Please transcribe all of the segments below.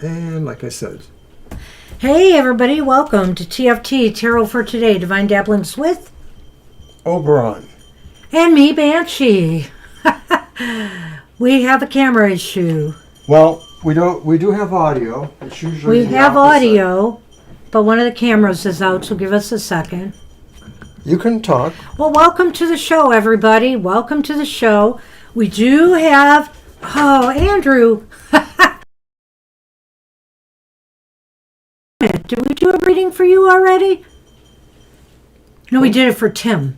And like I said, hey everybody, welcome to TFT, Tarot for Today, Divine Dabblings with Oberon. and me, Banshee. We have a camera issue. Well, we do have audio. It's usually We the have opposite. audio, but one of the cameras is out, so give us a second. You can talk. Well, welcome to the show, everybody. Welcome to the show. We do have, Andrew. Did we do a reading for you already? No, we did it for Tim,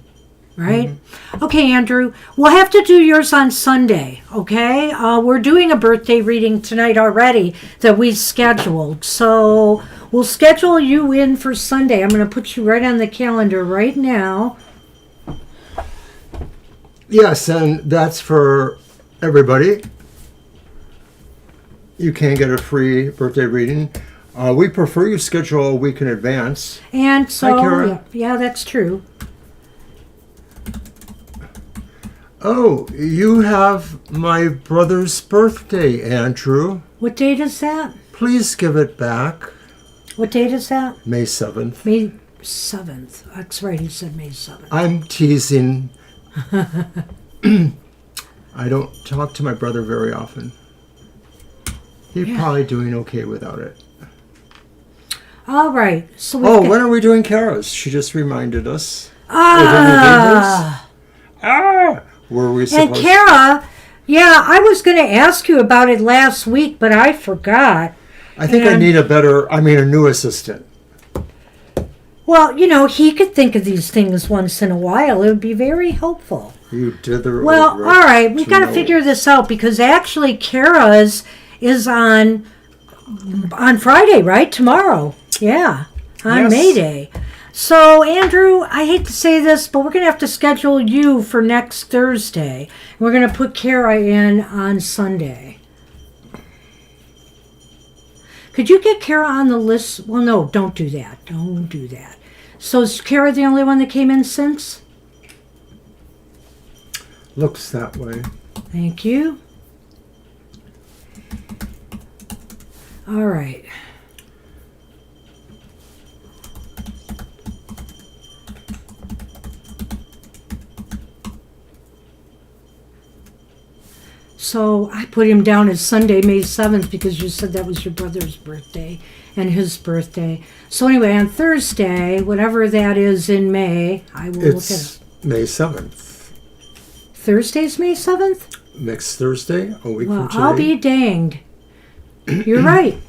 right? Mm-hmm. Okay, Andrew, we'll have to do yours on Sunday, okay? We're doing a birthday reading tonight already that we scheduled. So we'll schedule you in for Sunday. I'm going to put you right on the calendar right now. Yes, and that's for everybody. You can get a free birthday reading. We prefer you schedule a week in advance. And so, Hi, Kara. yeah, that's true. Oh, you have my brother's birthday, Andrew. What date is that? Please give it back. What date is that? May 7th. May 7th. That's right, he said May 7th. I'm teasing. I don't talk to my brother very often. He's probably doing okay without it. All right. So when are we doing Kara's? She just reminded us. Were we supposed And Kara, I was going to ask you about it last week, but I forgot. I think I need a new assistant. Well, he could think of these things once in a while. It would be very helpful. You did the Well, all right. We got to figure this out because actually Kara's is on Friday, right? Tomorrow. Yeah. On May Day. So, Andrew, I hate to say this, but we're going to have to schedule you for next Thursday. We're going to put Kara in on Sunday. Could you get Kara on the list? Well, no, don't do that. Don't do that. So is Kara the only one that came in since? Looks that way. Thank you. All right. So I put him down as Sunday, May 7th, because you said that was your brother's birthday and his birthday. So anyway, on Thursday, whatever that is in May, I will look at it. May 7th. Thursday's May 7th? Next Thursday, a week from today. I'll be danged. You're right.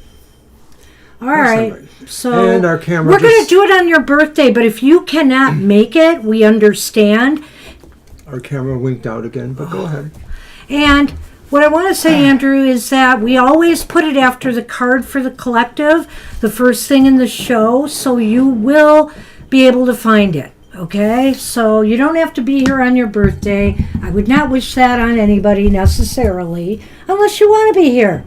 All right. So and our camera we're going to do it on your birthday, but if you cannot make it, we understand. Our camera winked out again, but go ahead. And what I want to say, Andrew, is that we always put it after the card for the collective, the first thing in the show, so you will be able to find it, okay? So you don't have to be here on your birthday. I would not wish that on anybody necessarily, unless you want to be here.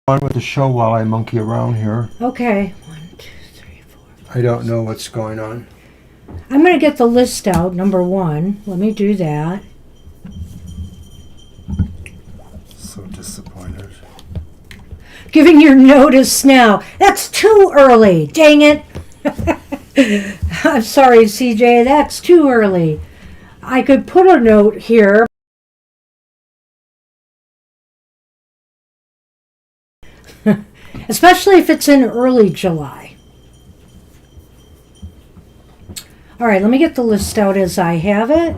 On with the show while I monkey around here. Okay. 1, 2, 3, 4. I don't know what's going on. I'm going to get the list out, number 1. Let me do that. So disappointed. Giving your notice now. That's too early. Dang it. I'm sorry, CJ. That's too early. I could put a note here. Especially if it's in early July. All right, let me get the list out as I have it.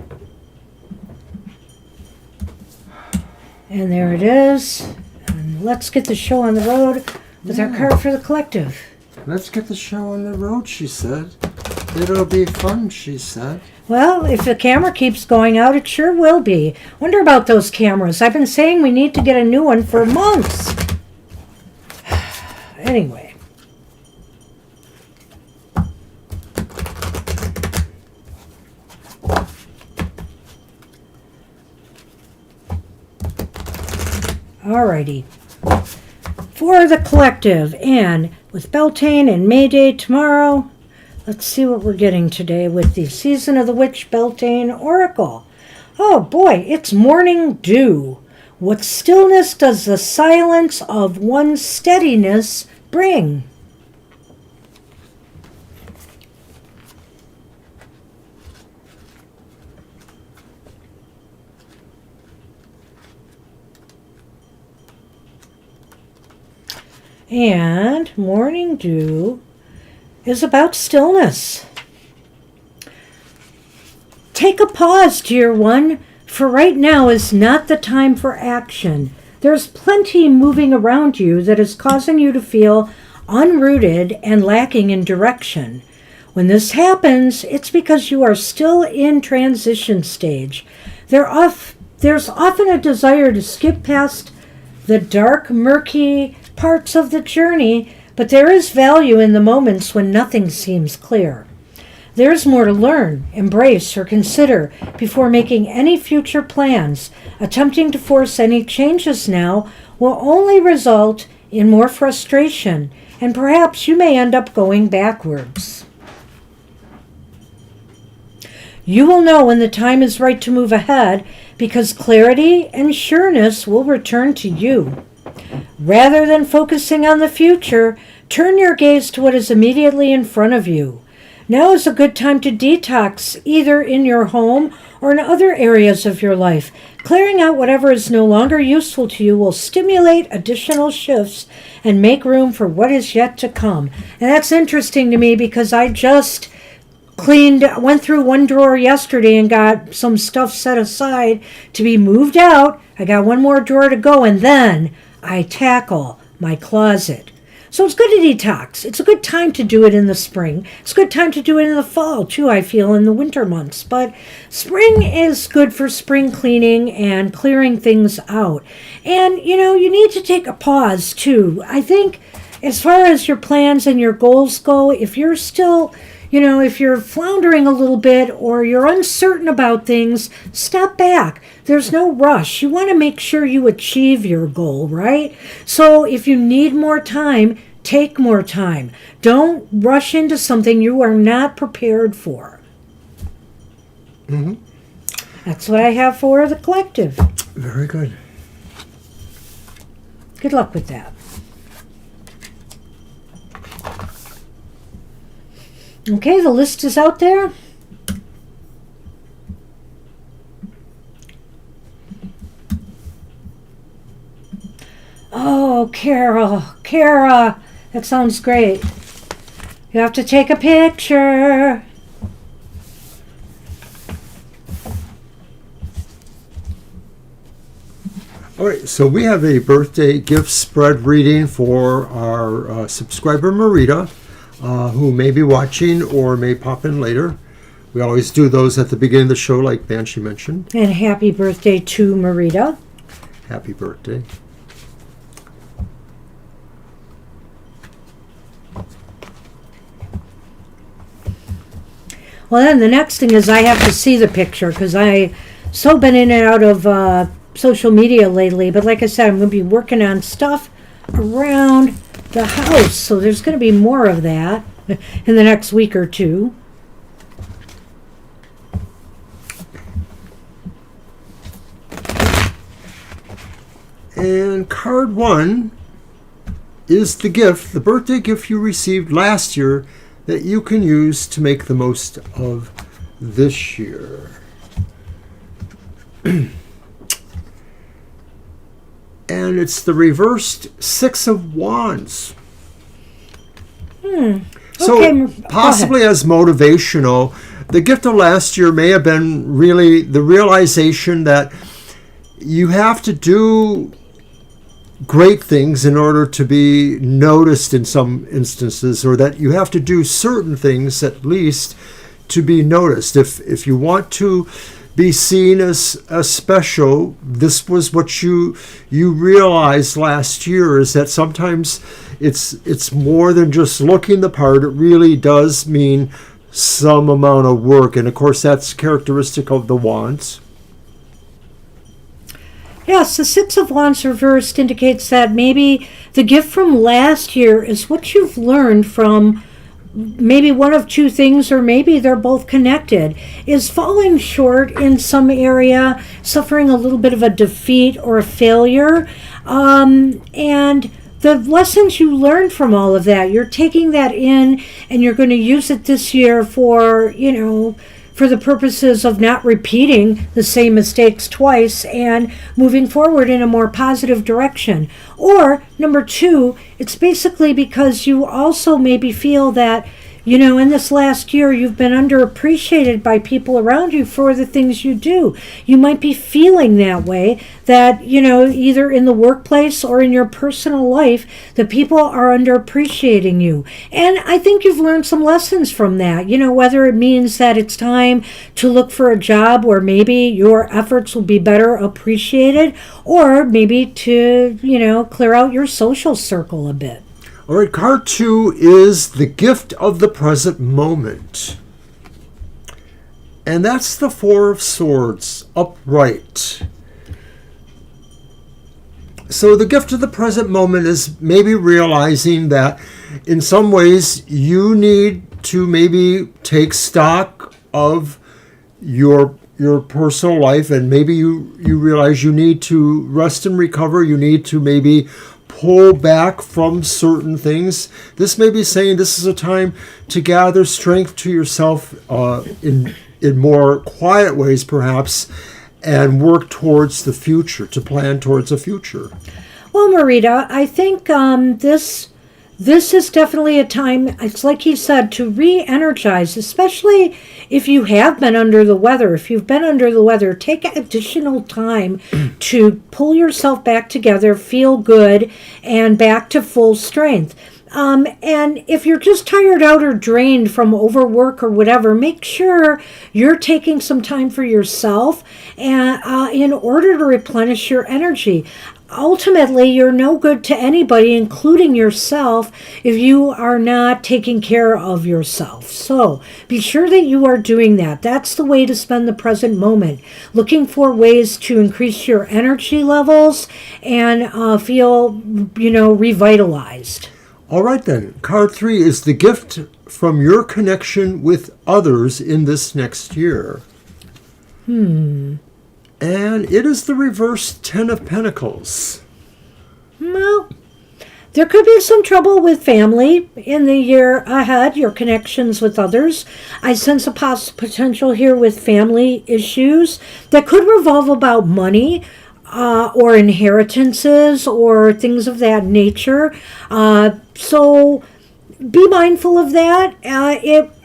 And there it is. And let's get the show on the road with our card for the collective. Let's get the show on the road, she said. It'll be fun, she said. Well, if the camera keeps going out, it sure will be. Wonder about those cameras. I've been saying we need to get a new one for months. Anyway. Alrighty. For the collective, and with Beltane and Mayday tomorrow, Let's see what we're getting today with the Season of the Witch Beltane Oracle. Oh boy, it's morning dew. What stillness does the silence of one's steadiness bring? And morning dew is about stillness. Take a pause, dear one, for right now is not the time for action. There's plenty moving around you that is causing you to feel unrooted and lacking in direction. When this happens, it's because you are still in transition stage. There's often a desire to skip past the dark, murky parts of the journey, but there is value in the moments when nothing seems clear. There's more to learn, embrace, or consider before making any future plans. Attempting to force any changes now will only result in more frustration, and perhaps you may end up going backwards. You will know when the time is right to move ahead because clarity and sureness will return to you. Rather than focusing on the future, turn your gaze to what is immediately in front of you. Now is a good time to detox, either in your home or in other areas of your life. Clearing out whatever is no longer useful to you will stimulate additional shifts and make room for what is yet to come. And that's interesting to me because I just went through one drawer yesterday and got some stuff set aside to be moved out. I got one more drawer to go, and then I tackle my closet. So it's good to detox. It's a good time to do it in the spring. It's a good time to do it in the fall, too, I feel, in the winter months. But spring is good for spring cleaning and clearing things out. And, you need to take a pause, too. I think as far as your plans and your goals go, if you're still, if you're floundering a little bit or you're uncertain about things, step back. There's no rush. You want to make sure you achieve your goal, right? So if you need more time, take more time. Don't rush into something you are not prepared for. Mm-hmm. That's what I have for the collective. Very good. Good luck with that. Okay, the list is out there. Oh, Kara, that sounds great. You have to take a picture. All right, so we have a birthday gift spread reading for our subscriber Marita, who may be watching or may pop in later. We always do those at the beginning of the show, like Banshee mentioned. And happy birthday to Marita. Happy birthday. Well, then the next thing is I have to see the picture because I so been in and out of social media lately. But like I said, I'm going to be working on stuff around the house. So there's going to be more of that in the next week or two. And card 1 is the gift, the birthday gift you received last year that you can use to make the most of this year. And it's the reversed Six of Wands. So Okay, possibly as motivational, the gift of last year may have been really the realization that you have to do great things in order to be noticed in some instances, or that you have to do certain things at least to be noticed. If you want to be seen as special, this was what you realized last year, is that sometimes it's more than just looking the part. It really does mean some amount of work, and of course that's characteristic of the wands. Yes, the Six of Wands reversed indicates that maybe the gift from last year is what you've learned from maybe one of two things, or maybe they're both connected, is falling short in some area, suffering a little bit of a defeat or a failure. And the lessons you learned from all of that, you're taking that in and you're going to use it this year for, for the purposes of not repeating the same mistakes twice and moving forward in a more positive direction. Or number two, it's basically because you also maybe feel that, in this last year, you've been underappreciated by people around you for the things you do. You might be feeling that way, that, either in the workplace or in your personal life, the people are underappreciating you. And I think you've learned some lessons from that, whether it means that it's time to look for a job where maybe your efforts will be better appreciated, or maybe to, clear out your social circle a bit. All right, card 2 is the gift of the present moment. And that's the Four of Swords, upright. So the gift of the present moment is maybe realizing that in some ways you need to maybe take stock of your personal life, and maybe you realize you need to rest and recover. You need to maybe pull back from certain things. This may be saying this is a time to gather strength to yourself in more quiet ways, perhaps, and work towards the future, to plan towards the future. Well, Marita, I think this is definitely a time, it's like he said, to re-energize, especially if you have been under the weather. If you've been under the weather, take additional time to pull yourself back together, feel good, and back to full strength. And if you're just tired out or drained from overwork or whatever, make sure you're taking some time for yourself and in order to replenish your energy. Ultimately, you're no good to anybody, including yourself, if you are not taking care of yourself. So be sure that you are doing that. That's the way to spend the present moment, looking for ways to increase your energy levels and feel, revitalized. All right, then. Card 3 is the gift from your connection with others in this next year. And it is the reverse 10 of Pentacles. Well, there could be some trouble with family in the year ahead, your connections with others. I sense a potential here with family issues that could revolve about money or inheritances or things of that nature. So be mindful of that.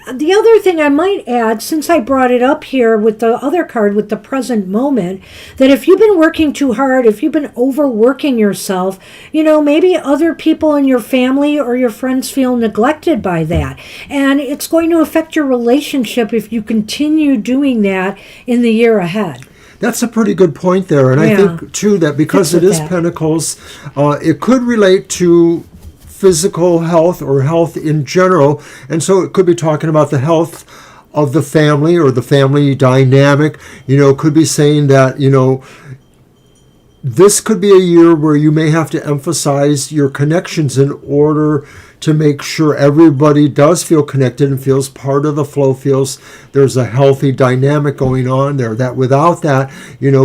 The other thing I might add, since I brought it up here with the other card, with the present moment, that if you've been working too hard, if you've been overworking yourself, maybe other people in your family or your friends feel neglected by that. And it's going to affect your relationship if you continue doing that in the year ahead. That's a pretty good point there. And I think, too, that because it is Pentacles, it could relate to physical health or health in general. And so it could be talking about the health of the family or the family dynamic. Could be saying that, this could be a year where you may have to emphasize your connections in order to make sure everybody does feel connected and feels part of the flow, feels there's a healthy dynamic going on there. That without that,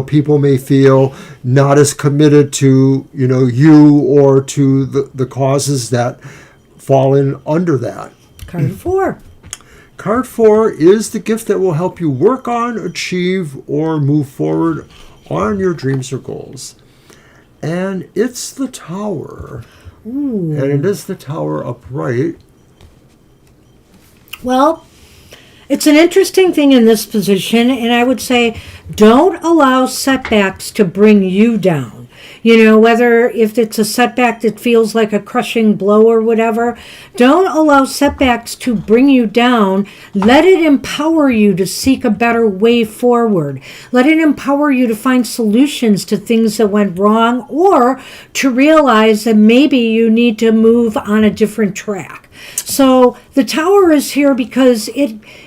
people may feel not as committed to, you or to the causes that fall in under that. Card 4. Card 4 is the gift that will help you work on, achieve, or move forward on your dreams or goals. And it's the Tower. Ooh. And it is the Tower upright. Well, it's an interesting thing in this position, and I would say don't allow setbacks to bring you down. Whether if it's a setback that feels like a crushing blow or whatever, don't allow setbacks to bring you down. Let it empower you to seek a better way forward. Let it empower you to find solutions to things that went wrong, or to realize that maybe you need to move on a different track. So the Tower is here because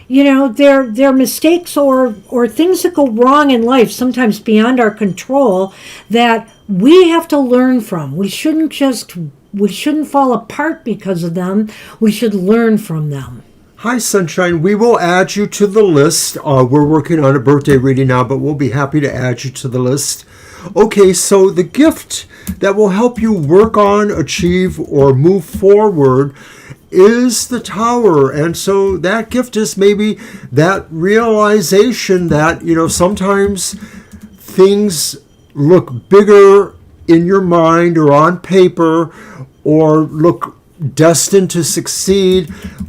they're mistakes or things that go wrong in life, sometimes beyond our control, that we have to learn from. We shouldn't just we shouldn't fall apart because of them. We should learn from them. Hi, Sunshine. We will add you to the list. We're working on a birthday reading now, but we'll be happy to add you to the list. Okay, so the gift that will help you work on, achieve, or move forward is the Tower. And so that gift is maybe that realization that, sometimes things look bigger in your mind or on paper or look destined to succeed,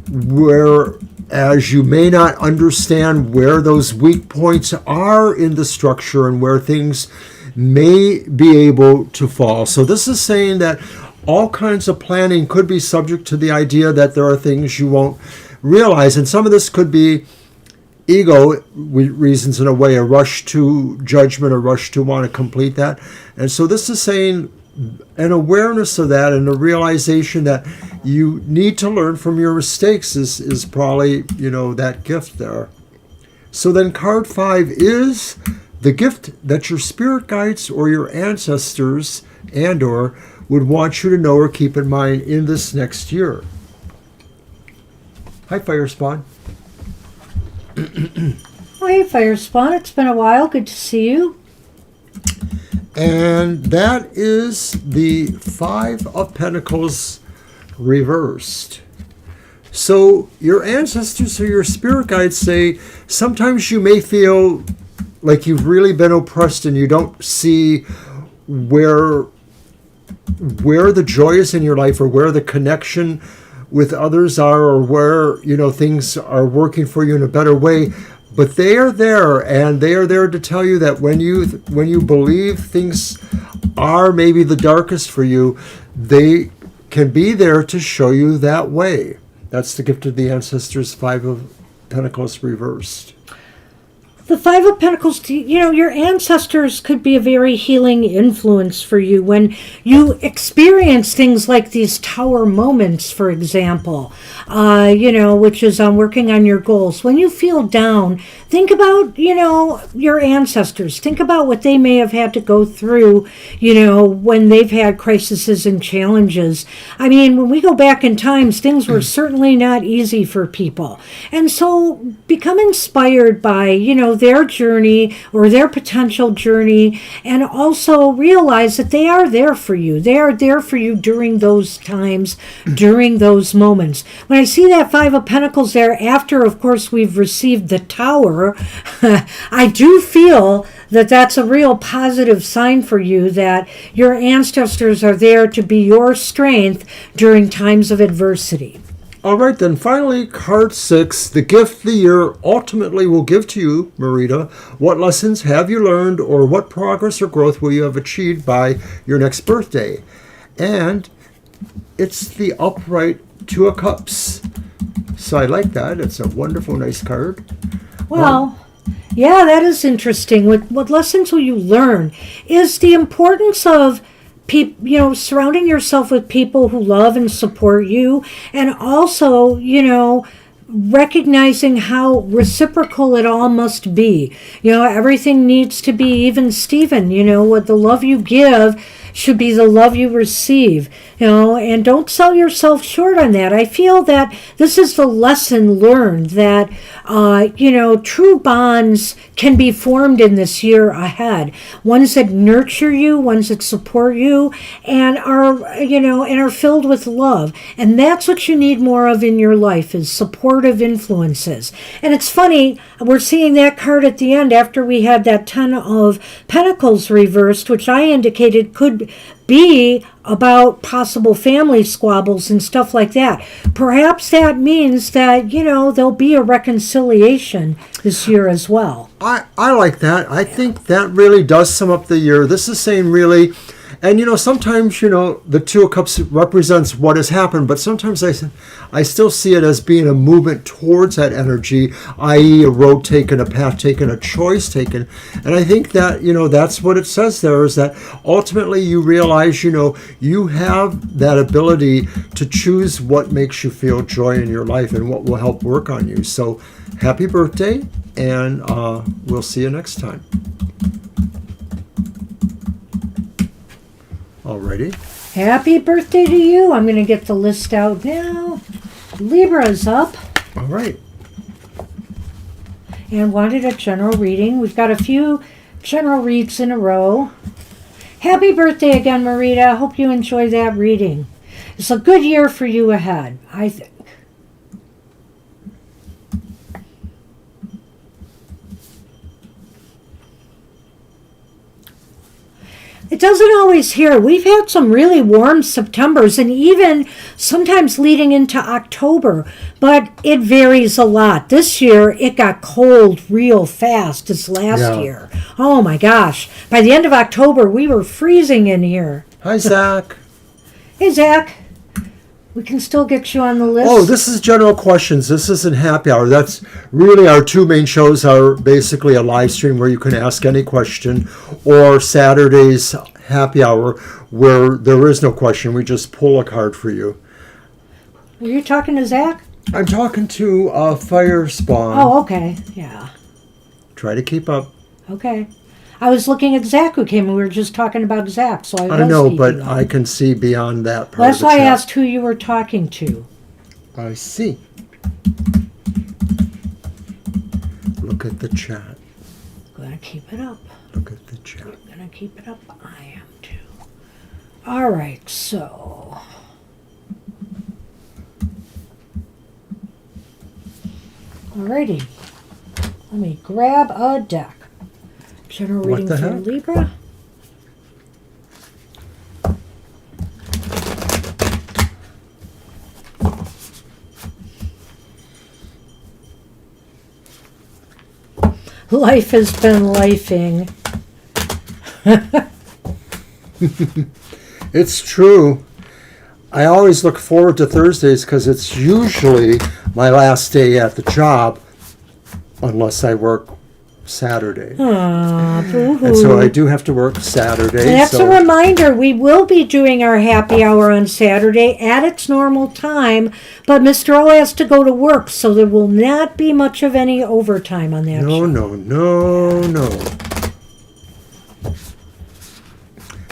whereas you may not understand where those weak points are in the structure and where things may be able to fall. So this is saying that all kinds of planning could be subject to the idea that there are things you won't realize. And some of this could be ego reasons, in a way, a rush to judgment, a rush to want to complete that. And so this is saying an awareness of that and a realization that you need to learn from your mistakes is probably, that gift there. So then card 5 is the gift that your spirit guides or your ancestors and/or would want you to know or keep in mind in this next year. Hi, Fire Spawn. Oh, hey, Fire Spawn. It's been a while. Good to see you. And that is the 5 of Pentacles reversed. So your ancestors or your spirit guides say sometimes you may feel like you've really been oppressed and you don't see where the joy is in your life or where the connection with others are or where, things are working for you in a better way. But they are there, and they are there to tell you that when you believe things are maybe the darkest for you, they can be there to show you that way. That's the gift of the ancestors, 5 of Pentacles reversed. The 5 of Pentacles, your ancestors could be a very healing influence for you when you experience things like these Tower moments, for example, which is working on your goals. When you feel down, think about, your ancestors. Think about what they may have had to go through, when they've had crises and challenges. I mean, when we go back in times, things were certainly not easy for people. And so become inspired by, their journey or their potential journey, and also realize that they are there for you. They are there for you during those times, during those moments. When I see that 5 of Pentacles there, after, of course, we've received the Tower, I do feel that that's a real positive sign for you, that your ancestors are there to be your strength during times of adversity. All right, then finally, card 6, the gift the year ultimately will give to you, Marita. What lessons have you learned, or what progress or growth will you have achieved by your next birthday? And it's the upright 2 of Cups. So I like that. It's a wonderful, nice card. Well, yeah, that is interesting. What lessons will you learn is the importance of surrounding yourself with people who love and support you, and also, recognizing how reciprocal it all must be. Everything needs to be even Steven. What the love you give should be the love you receive, and don't sell yourself short on that. I feel that this is the lesson learned, that, true bonds can be formed in this year ahead. Ones that nurture you, ones that support you, and are filled with love. And that's what you need more of in your life, is supportive influences. And it's funny, we're seeing that card at the end after we had that 10 of Pentacles reversed, which I indicated could be about possible family squabbles and stuff like that. Perhaps that means that, there'll be a reconciliation this year as well. I like that. I think that really does sum up the year. This is saying really, and sometimes, the 2 of Cups represents what has happened, but sometimes I still see it as being a movement towards that energy, i.e. a road taken, a path taken, a choice taken. And I think that, that's what it says there, is that ultimately you realize, you have that ability to choose what makes you feel joy in your life and what will help work on you. So happy birthday, and we'll see you next time. Alrighty. Happy birthday to you. I'm going to get the list out now. Libra's up. All right. And wanted a general reading. We've got a few general reads in a row. Happy birthday again, Marita. Hope you enjoy that reading. It's a good year for you ahead, I think. It doesn't always here. We've had some really warm Septembers and even sometimes leading into October, but it varies a lot. This year, it got cold real fast as last year. Oh my gosh. By the end of October, we were freezing in here. Hi, Zach. Hey, Zach. We can still get you on the list. Oh, this is general questions. This isn't happy hour. That's really our two main shows are basically a live stream where you can ask any question, or Saturday's happy hour where there is no question. We just pull a card for you. Are you talking to Zach? I'm talking to Fire Spawn. Oh, okay. Yeah. Try to keep up. Okay. I was looking at Zach who came and we were just talking about Zach, so I know, but I can see beyond that part. That's why I asked who you were talking to. I see. Look at the chat. Gonna keep it up. Look at the chat. Gonna keep it up. I am too. All right, so. Alrighty. Let me grab a deck. General reading for Libra. Life has been lifing. It's true. I always look forward to Thursdays because it's usually my last day at the job, unless I work Saturday. And so I do have to work Saturday. That's a reminder. We will be doing our happy hour on Saturday at its normal time, but Mr. O has to go to work, so there will not be much of any overtime on that show. No.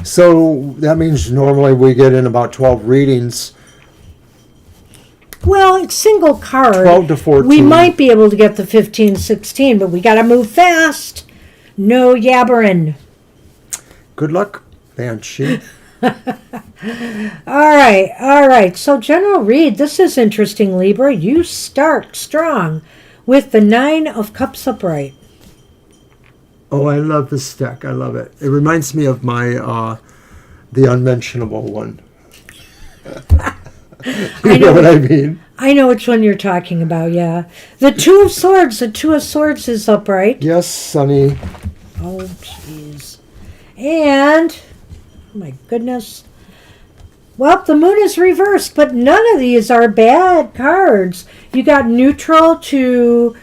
So that means normally we get in about 12 readings. Well, it's single card. 12 to 14. We might be able to get the 15, 16, but we got to move fast. No yabbering. Good luck, Banshee. All right. So general read. This is interesting, Libra. You start strong with the 9 of Cups upright. Oh, I love this deck. I love it. It reminds me of my, the unmentionable one. You know what I mean? I know which one you're talking about, yeah. The 2 of Swords. The 2 of Swords is upright. Yes, Sonny. Oh, jeez. And, oh my goodness. Well, the Moon is reversed, but none of these are bad cards. You got neutral to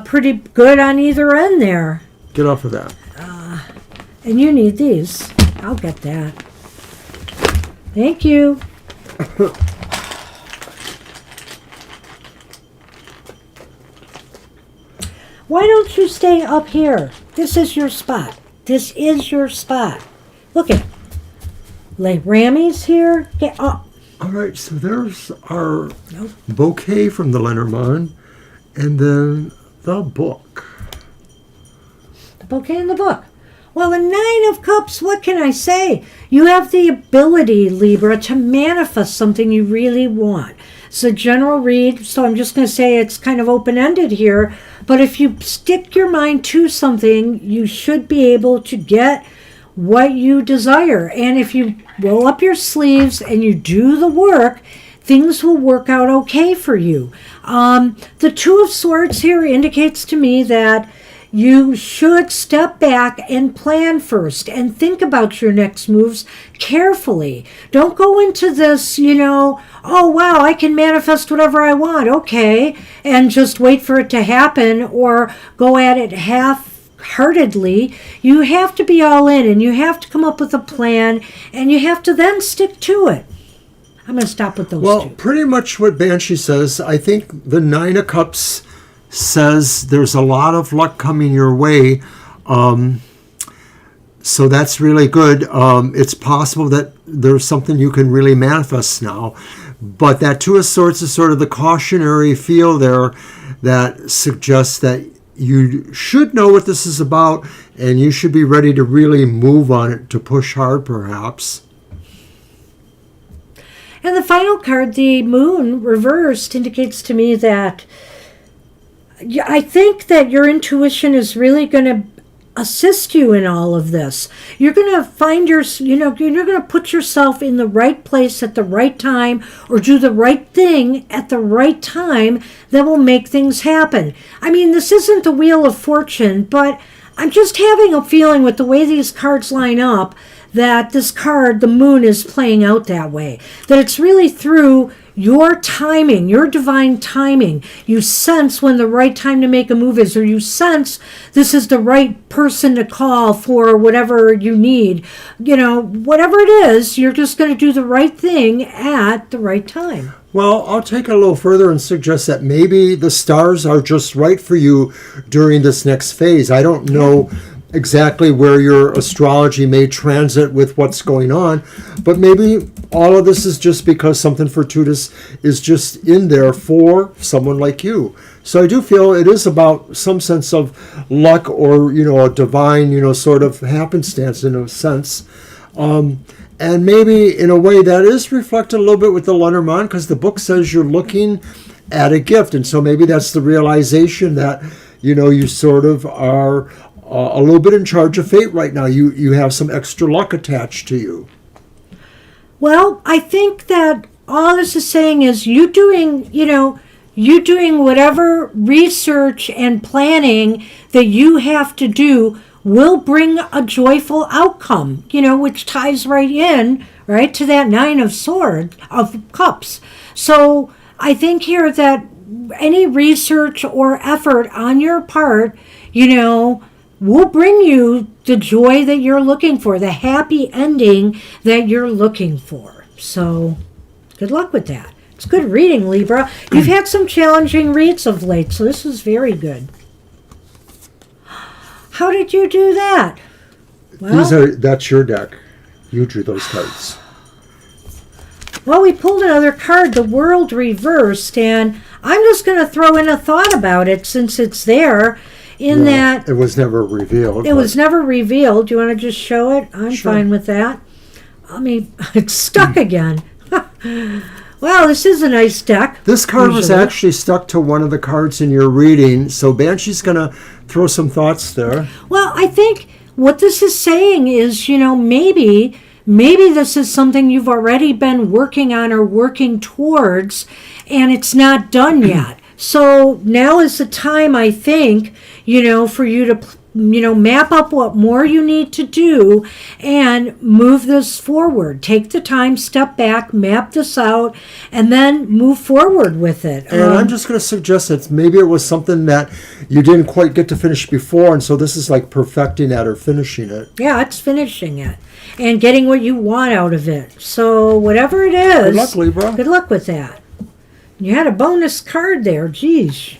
pretty good on either end there. Get off of that. And you need these. I'll get that. Thank you. Why don't you stay up here? This is your spot. This is your spot. Look at Lay Rammies here. Get up. All right, so there's our bouquet from the Lenormand, and then the book. The bouquet and the book. Well, the 9 of Cups, what can I say? You have the ability, Libra, to manifest something you really want. It's a general read, so I'm just going to say it's kind of open-ended here. But if you stick your mind to something, you should be able to get what you desire. And if you roll up your sleeves and you do the work, things will work out okay for you. The 2 of Swords here indicates to me that you should step back and plan first and think about your next moves carefully. Don't go into this, oh, wow, I can manifest whatever I want, okay, and just wait for it to happen or go at it half-heartedly. You have to be all in, and you have to come up with a plan, and you have to then stick to it. I'm going to stop with those two. Well, pretty much what Banshee says. I think the 9 of Cups says there's a lot of luck coming your way. So that's really good. It's possible that there's something you can really manifest now. But that Two of Swords is sort of the cautionary feel there that suggests that you should know what this is about and you should be ready to really move on it, to push hard perhaps. And the final card, the Moon reversed, indicates to me that I think that your intuition is really going to assist you in all of this. You're going to find you're going to put yourself in the right place at the right time, or do the right thing at the right time that will make things happen. I mean, this isn't the Wheel of Fortune, but I'm just having a feeling with the way these cards line up that this card, the Moon, is playing out that way. That it's really through your timing, your divine timing. You sense when the right time to make a move is, or you sense this is the right person to call for whatever you need. Whatever it is, you're just going to do the right thing at the right time. Well, I'll take it a little further and suggest that maybe the stars are just right for you during this next phase. I don't know exactly where your astrology may transit with what's going on, but maybe all of this is just because something fortuitous is just in there for someone like you. So I do feel it is about some sense of luck, or a divine sort of happenstance in a sense, and maybe in a way that is reflected a little bit with the Lenormand, because the book says you're looking at a gift, and so maybe that's the realization that you sort of are a little bit in charge of fate right now. You have some extra luck attached to you. Well, I think that all this is saying is you doing whatever research and planning that you have to do will bring a joyful outcome, which ties right in, right, to that Nine of Cups. So I think here that any research or effort on your part, will bring you the joy that you're looking for, the happy ending that you're looking for. So good luck with that. It's good reading, Libra. You've had some challenging reads of late, so this is very good. How did you do that? Well, That's your deck. You drew those cards. Well, we pulled another card, the World reversed, and I'm just going to throw in a thought about it since it's there. That it was never revealed. It was never revealed. Do you want to just show it? I'm Sure. fine with that. It's stuck again. Well, this is a nice deck. This card was actually stuck to one of the cards in your reading, so Banshee's going to throw some thoughts there. Well, I think what this is saying is, maybe this is something you've already been working on or working towards, and it's not done yet. So now is the time, I think, for you to, map up what more you need to do and move this forward. Take the time, step back, map this out, and then move forward with it. And I'm just going to suggest that maybe it was something that you didn't quite get to finish before, and so this is like perfecting that or finishing it. Yeah, it's finishing it and getting what you want out of it. So whatever it is. Good luck, Libra. Good luck with that. You had a bonus card there. Geez.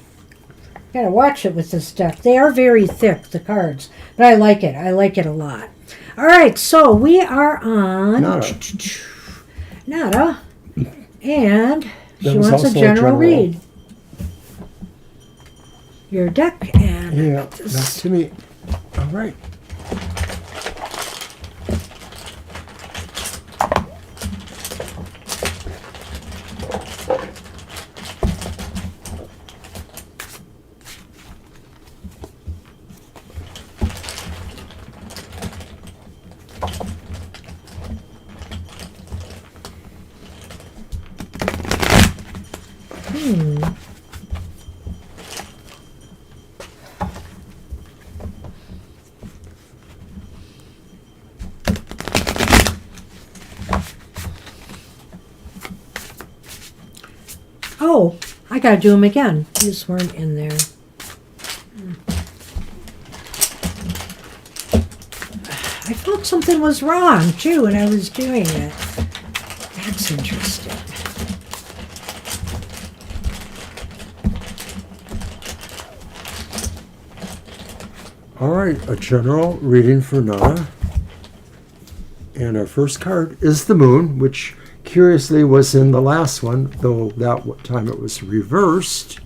Gotta watch it with this deck. They are very thick, the cards. But I like it. I like it a lot. All right, so we are on Nada. And she wants a general read. Your deck and... Yeah, that's to me. All right. Oh, I gotta do them again. These weren't in there. I thought something was wrong, too, when I was doing it. That's interesting. All right, a general reading for Nada. And our first card is the Moon, which curiously was in the last one, though that time it was reversed.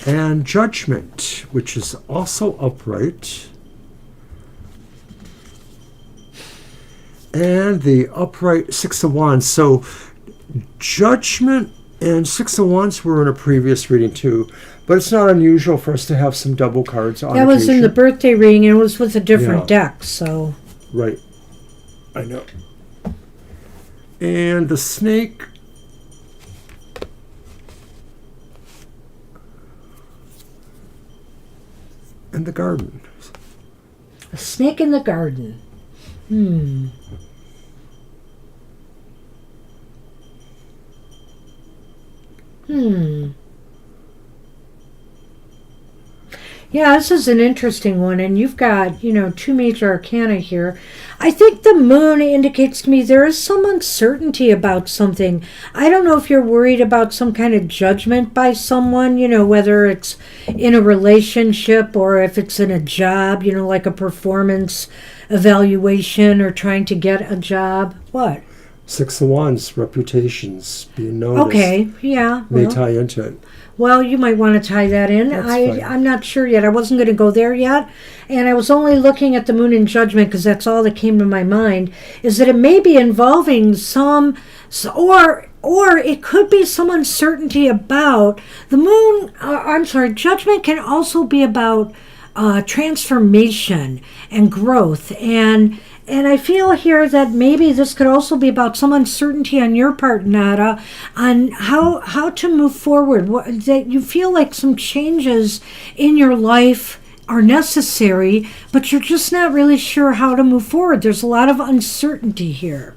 And Judgment, which is also upright. And the upright Six of Wands. So Judgment and Six of Wands were in a previous reading too. But it's not unusual for us to have some double cards on That was occasion. in the birthday reading, and it was with a different deck, so... Right. I know. And the Snake... and the Garden. A snake in the garden. Yeah, this is an interesting one, and you've got, two major arcana here. I think the Moon indicates to me there is some uncertainty about something. I don't know if you're worried about some kind of judgment by someone, whether it's in a relationship or if it's in a job, like a performance evaluation or trying to get a job. What? Six of Wands, reputations, being noticed. Okay, yeah. May tie into it. Well, you might want to tie that in. That's fine. I'm not sure yet. I wasn't going to go there yet. And I was only looking at the Moon in Judgment because that's all that came to my mind, is that it may be involving some, or it could be some uncertainty about the Moon. Judgment can also be about transformation and growth. And I feel here that maybe this could also be about some uncertainty on your part, Nada, on how to move forward. That you feel like some changes in your life are necessary, but you're just not really sure how to move forward. There's a lot of uncertainty here.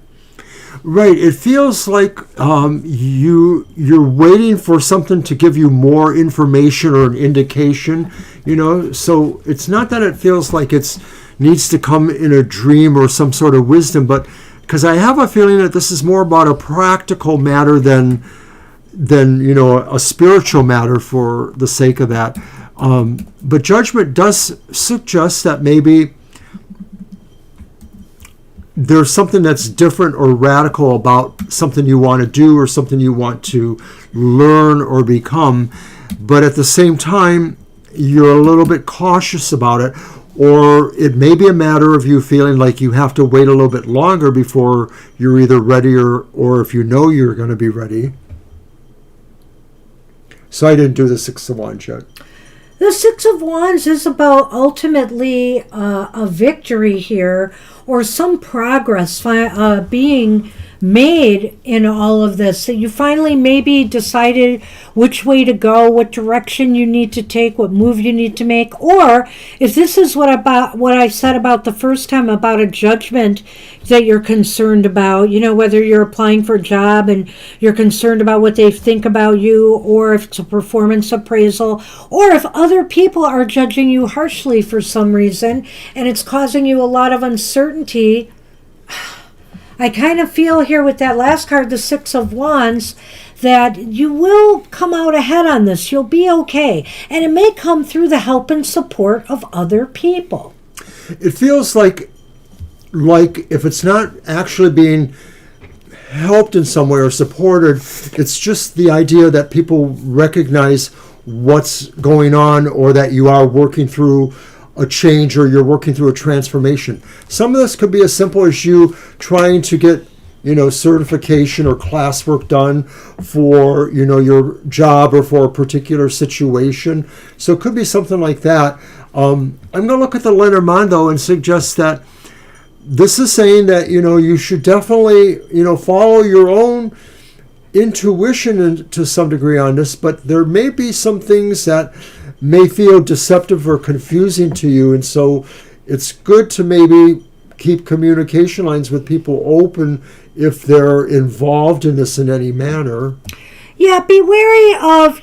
Right. It feels like you're waiting for something to give you more information or an indication, So it's not that it feels like it's needs to come in a dream or some sort of wisdom, but because I have a feeling that this is more about a practical matter than a spiritual matter for the sake of that. But Judgment does suggest that maybe there's something that's different or radical about something you want to do or something you want to learn or become, but at the same time you're a little bit cautious about it. Or it may be a matter of you feeling like you have to wait a little bit longer before you're either ready or if you're going to be ready. So I didn't do the Six of Wands yet. The Six of Wands is about ultimately a victory here, or some progress being made in all of this. So you finally maybe decided which way to go, what direction you need to take, what move you need to make, or if this is what I said about the first time about a judgment that you're concerned about, whether you're applying for a job and you're concerned about what they think about you, or if it's a performance appraisal, or if other people are judging you harshly for some reason and it's causing you a lot of uncertainty. I kind of feel here with that last card, the Six of Wands, that you will come out ahead on this. You'll be okay. And it may come through the help and support of other people. It feels like if it's not actually being helped in some way or supported, it's just the idea that people recognize what's going on or that you are working through a change or you're working through a transformation. Some of this could be as simple as you trying to get, certification or classwork done for, your job or for a particular situation. So it could be something like that. I'm going to look at the Lenormand, though, and suggest that this is saying that, you should definitely, follow your own intuition to some degree on this, but there may be some things that may feel deceptive or confusing to you, and so it's good to maybe keep communication lines with people open if they're involved in this in any manner. Yeah, be wary of,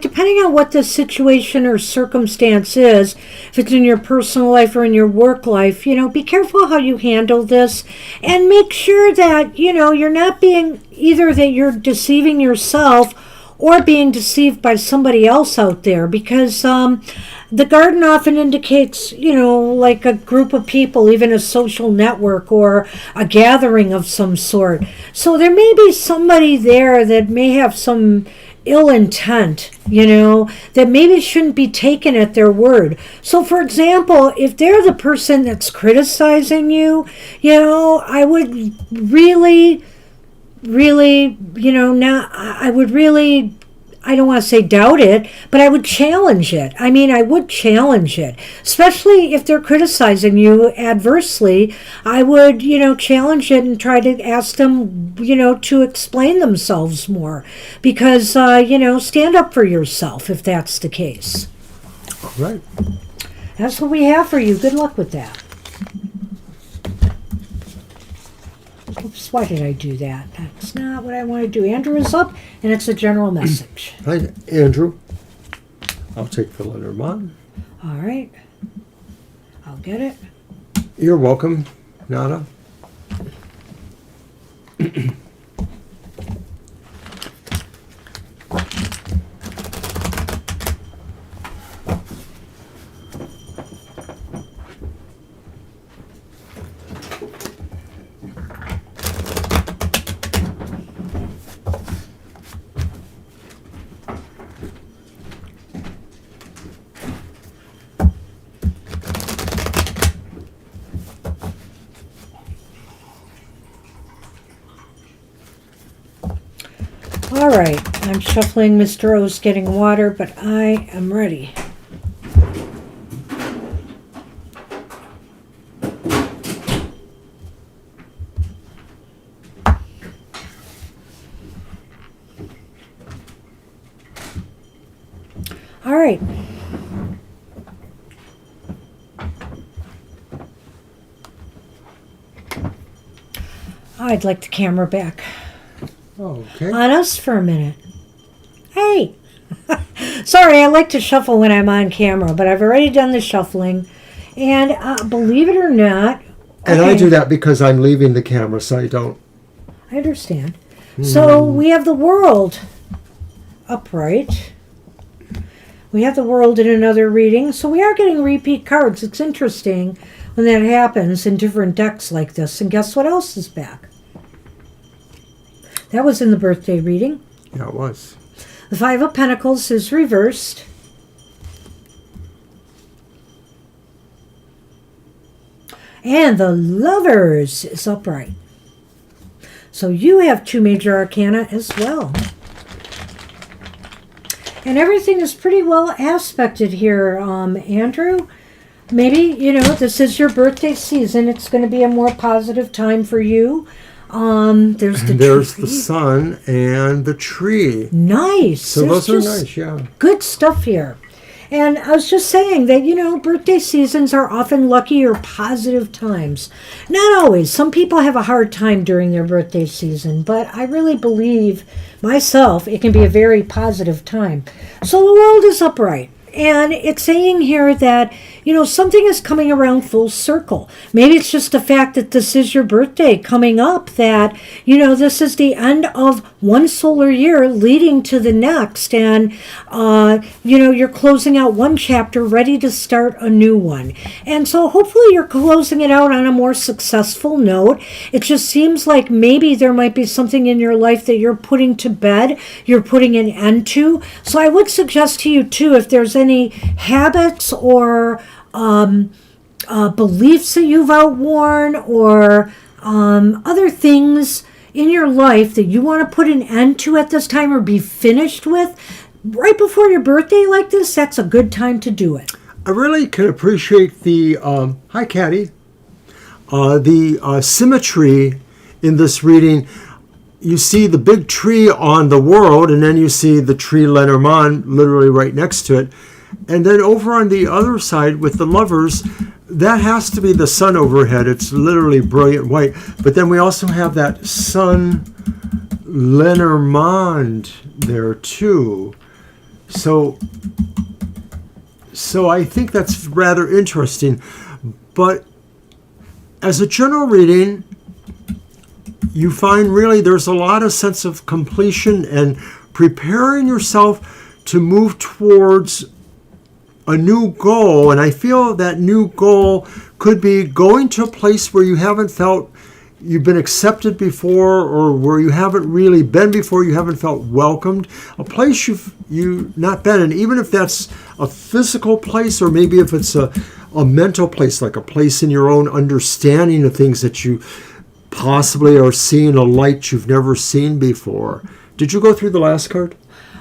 depending on what the situation or circumstance is, if it's in your personal life or in your work life, be careful how you handle this and make sure that, you're not being either that you're deceiving yourself or being deceived by somebody else out there, because the garden often indicates, like a group of people, even a social network or a gathering of some sort. So there may be somebody there that may have some ill intent, that maybe shouldn't be taken at their word. So, for example, if they're the person that's criticizing you, I would really, really, I don't want to say doubt it, but I would challenge it. I would challenge it, especially if they're criticizing you adversely. I would, challenge it and try to ask them, to explain themselves more, because, stand up for yourself if that's the case. All right. That's what we have for you. Good luck with that. Oops, why did I do that? That's not what I want to do. Andrew is up, and it's a general message. Hi, Andrew. I'll take the Lenormand. All right. I'll get it. You're welcome, Nada. All right, I'm shuffling. Mr. O's getting water, but I am ready. All right. I'd like the camera back. Okay. On us for a minute. Hey! Sorry, I like to shuffle when I'm on camera, but I've already done the shuffling. And believe it or not... And I do that because I'm leaving the camera, so I don't... I understand. So we have the world upright. We have the world in another reading. So we are getting repeat cards. It's interesting when that happens in different decks like this. And guess what else is back? That was in the birthday reading. Yeah, it was. The Five of Pentacles is reversed. And the Lovers is upright. So you have two major arcana as well. And everything is pretty well aspected here, Andrew. Maybe, this is your birthday season. It's going to be a more positive time for you. There's the sun and the tree. Nice. So those are nice, yeah. Good stuff here. And I was just saying that, birthday seasons are often lucky or positive times. Not always. Some people have a hard time during their birthday season, but I really believe myself it can be a very positive time. So the world is upright. And it's saying here that, something is coming around full circle. Maybe it's just the fact that this is your birthday coming up, that, this is the end of one solar year leading to the next. And, you're closing out one chapter, ready to start a new one. And so hopefully you're closing it out on a more successful note. It just seems like maybe there might be something in your life that you're putting to bed, you're putting an end to. So I would suggest to you, too, if there's any habits or beliefs that you've outworn or other things in your life that you want to put an end to at this time or be finished with, right before your birthday like this, that's a good time to do it. I really can appreciate the, hi Caddy, the symmetry in this reading. You see the big tree on the world, and then you see the tree Lenormand literally right next to it. And then over on the other side with the Lovers, that has to be the sun overhead. It's literally brilliant white. But then we also have that sun Lenormand there too. So I think that's rather interesting. But as a general reading, you find really there's a lot of sense of completion and preparing yourself to move towards a new goal, and I feel that new goal could be going to a place where you haven't felt you've been accepted before, or where you haven't really been before, you haven't felt welcomed, a place you've not been in, even if that's a physical place, or maybe if it's a mental place, like a place in your own understanding of things that you possibly are seeing a light you've never seen before. Did you go through the last card?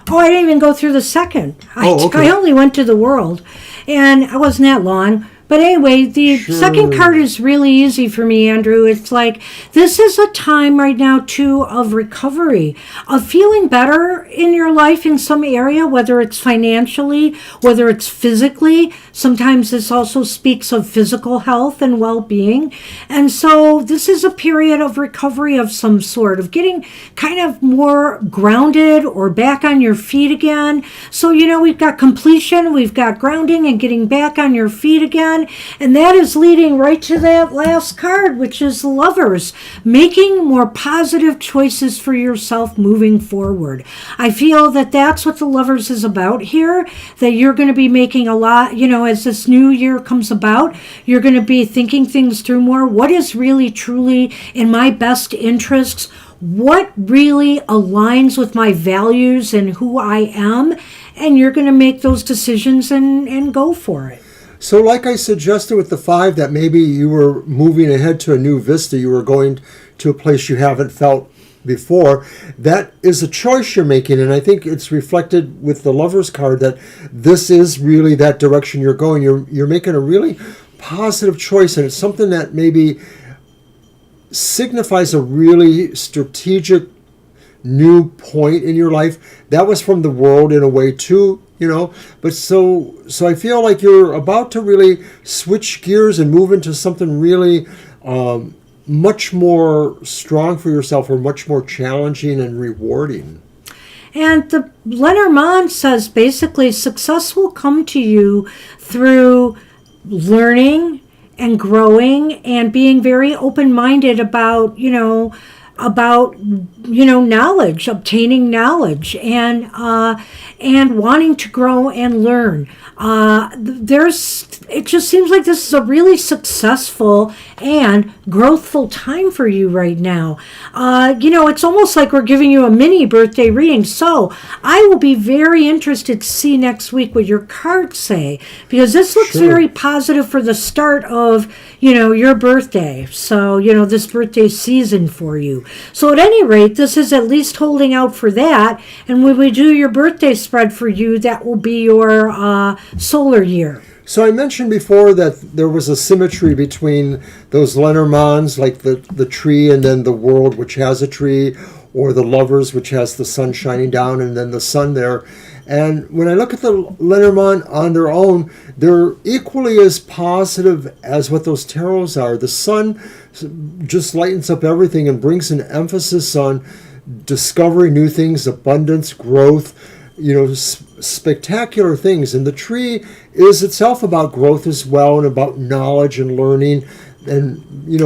Oh, I didn't even go through the second. Okay. I only went to the world, and I wasn't that long. But anyway, the second card is really easy for me, Andrew. It's like, this is a time right now, too, of recovery, of feeling better in your life in some area, whether it's financially, whether it's physically. Sometimes this also speaks of physical health and well-being. And so this is a period of recovery of some sort, of getting kind of more grounded or back on your feet again. So, we've got completion, we've got grounding and getting back on your feet again. And that is leading right to that last card, which is Lovers, making more positive choices for yourself moving forward. I feel that that's what the Lovers is about here, that you're going to be making a lot, as this new year comes about, you're going to be thinking things through more. What is really, truly in my best interests? What really aligns with my values and who I am? And you're going to make those decisions and go for it. So like I suggested with the 5, that maybe you were moving ahead to a new vista, you were going to a place you haven't felt before, that is a choice you're making. And I think it's reflected with the Lovers card that this is really that direction you're going. You're making a really positive choice, and it's something that maybe signifies a really strategic new point in your life. That was from the world in a way too, but so I feel like you're about to really switch gears and move into something really much more strong for yourself, or much more challenging and rewarding. And the Lenormand says basically success will come to you through learning and growing and being very open-minded about, knowledge, obtaining knowledge, and wanting to grow and learn. It just seems like this is a really successful and growthful time for you right now. It's almost like we're giving you a mini birthday reading. So I will be very interested to see next week what your cards say, because this looks very positive for the start of, your birthday. So, this birthday season for you. So at any rate, this is at least holding out for that. And when we do your birthday spread for you, that will be your solar year. So I mentioned before that there was a symmetry between those Lenormands, like the tree, and then the world, which has a tree, or the Lovers, which has the sun shining down and then the sun there. And when I look at the Lenormand on their own, they're equally as positive as what those tarots are. The sun just lightens up everything and brings an emphasis on discovering new things, abundance, growth, spectacular things. And the tree is itself about growth as well, and about knowledge and learning, and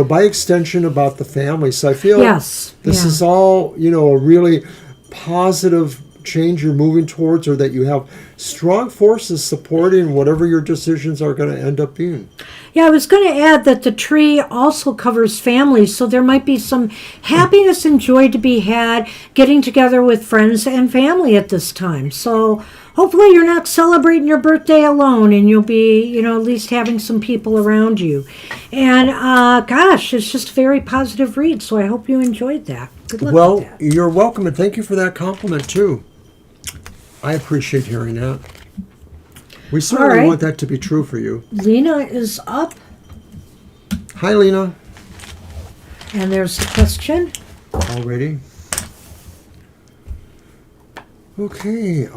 by extension about the family. So I feel this is all a really positive change you're moving towards, or that you have strong forces supporting whatever your decisions are going to end up being. Yeah, I was going to add that the tree also covers families, so there might be some happiness and joy to be had getting together with friends and family at this time. So hopefully you're not celebrating your birthday alone, and you'll be, at least having some people around you. And it's just a very positive read, so I hope you enjoyed that. Good luck with that. You're welcome, and thank you for that compliment too. I appreciate hearing that. We certainly want that to be true for you. Lena is up. Hi, Lena. And there's the question. Already? Okay.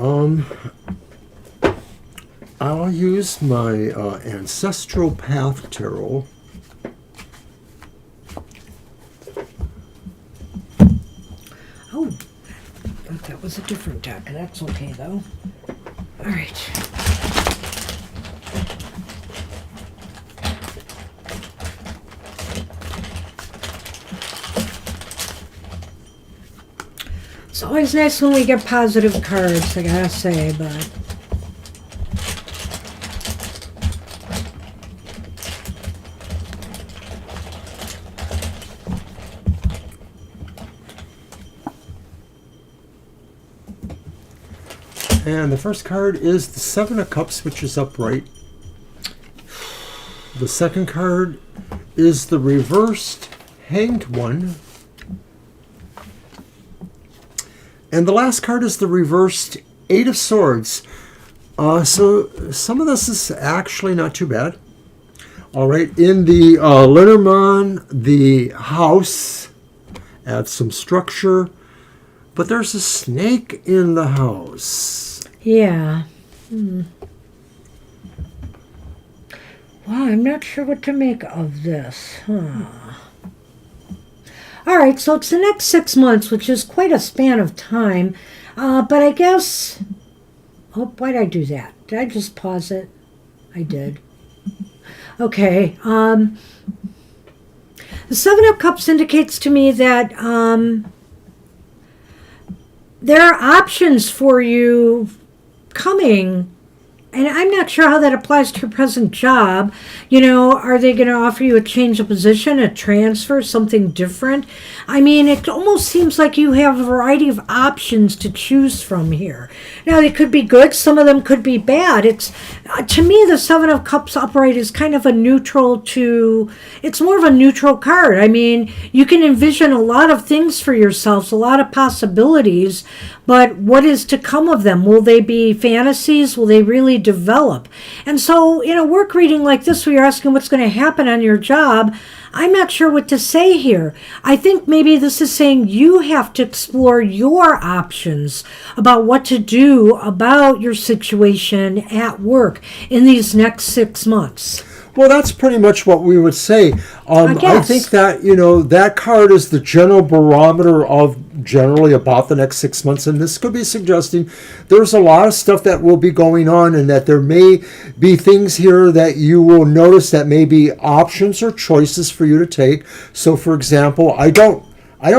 I'll use my Ancestral Path Tarot. Oh, I thought that was a different deck. That's okay, though. All right. It's always nice when we get positive cards, I gotta say, but... And the first card is the Seven of Cups, which is upright. The second card is the reversed Hanged One. And the last card is the reversed Eight of Swords. So some of this is actually not too bad. All right, in the Lenormand, the house adds some structure, but there's a snake in the house. Yeah. Wow, I'm not sure what to make of this. All right, so it's the next 6 months, which is quite a span of time. But I guess... Oh, why did I do that? Did I just pause it? I did. Okay. The Seven of Cups indicates to me that there are options for you coming. And I'm not sure how that applies to your present job. You know, are they going to offer you a change of position, a transfer, something different? I mean, it almost seems like you have a variety of options to choose from here. Now, they could be good. Some of them could be bad. It's to me, the Seven of Cups upright is kind of a neutral to... It's more of a neutral card. I mean, you can envision a lot of things for yourselves, a lot of possibilities, but what is to come of them? Will they be fantasies? Will they really develop? And so in a work reading like this, where you're asking what's going to happen on your job, I'm not sure what to say here. I think maybe this is saying you have to explore your options about what to do about your situation at work in these next 6 months. Well, that's pretty much what we would say. I think that, you know, that card is the general barometer of generally about the next 6 months. And this could be suggesting there's a lot of stuff that will be going on, and that there may be things here that you will notice that may be options or choices for you to take. So, for example, I don't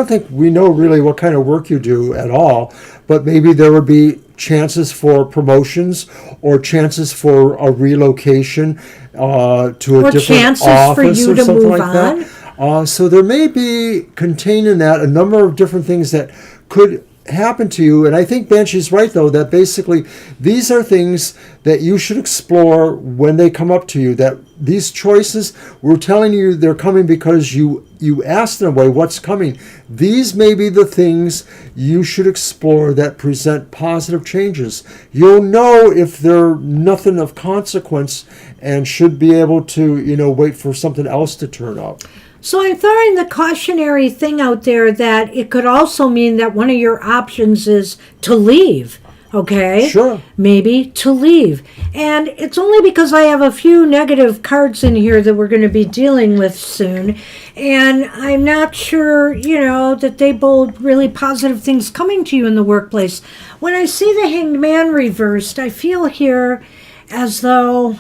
think we know really what kind of work you do at all, but maybe there would be chances for promotions or chances for a relocation to a different chances office for you or to something move like that. So there may be contained in that a number of different things that could happen to you. And I think Banshee's right, though, that basically these are things that you should explore when they come up to you, that these choices, we're telling you they're coming because you asked in a way what's coming. These may be the things you should explore that present positive changes. You'll know if they're nothing of consequence and should be able to, you know, wait for something else to turn up. So I'm throwing the cautionary thing out there that it could also mean that one of your options is to leave. Okay? Sure. Maybe to leave. And it's only because I have a few negative cards in here that we're going to be dealing with soon. And I'm not sure, you know, that they bode really positive things coming to you in the workplace. When I see the Hanged Man reversed, I feel here as though...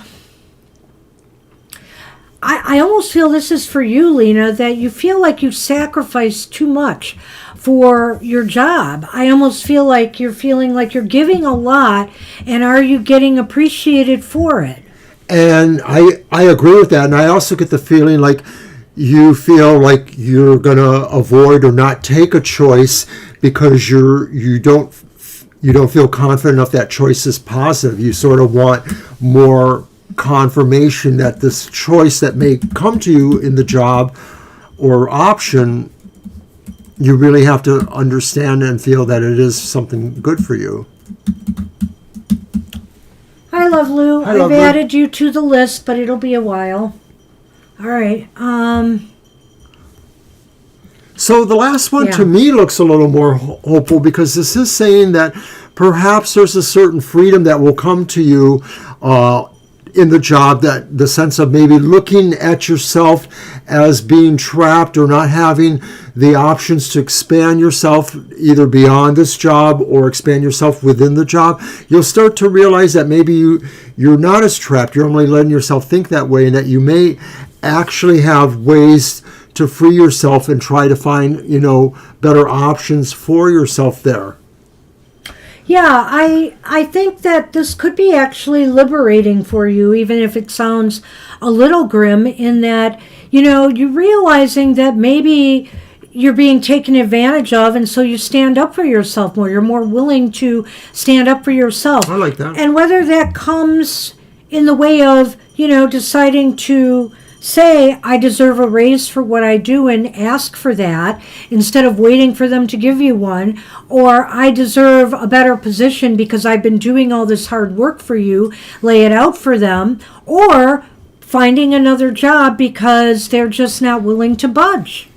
I almost feel this is for you, Lena, that you feel like you've sacrificed too much for your job. I almost feel like you're feeling like you're giving a lot, and are you getting appreciated for it? And I agree with that. And I also get the feeling like you feel like you're going to avoid or not take a choice because you don't feel confident enough that choice is positive. You sort of want more confirmation that this choice that may come to you in the job or option, you really have to understand and feel that it is something good for you. Hi, Love Lou. Hi, I've Love Lou. added you to the list, but it'll be a while. All right. So the last one Yeah. to me looks a little more hopeful, because this is saying that perhaps there's a certain freedom that will come to you in the job, that the sense of maybe looking at yourself as being trapped or not having the options to expand yourself either beyond this job or expand yourself within the job. You'll start to realize that maybe you're not as trapped. You're only letting yourself think that way, and that you may actually have ways to free yourself and try to find, you know, better options for yourself there. Yeah, I think that this could be actually liberating for you, even if it sounds a little grim, in that, you know, you're realizing that maybe you're being taken advantage of, and so you stand up for yourself more. You're more willing to stand up for yourself. I like that. And whether that comes in the way of, deciding to say, I deserve a raise for what I do and ask for that instead of waiting for them to give you one, or I deserve a better position because I've been doing all this hard work for you, lay it out for them, or finding another job because they're just not willing to budge.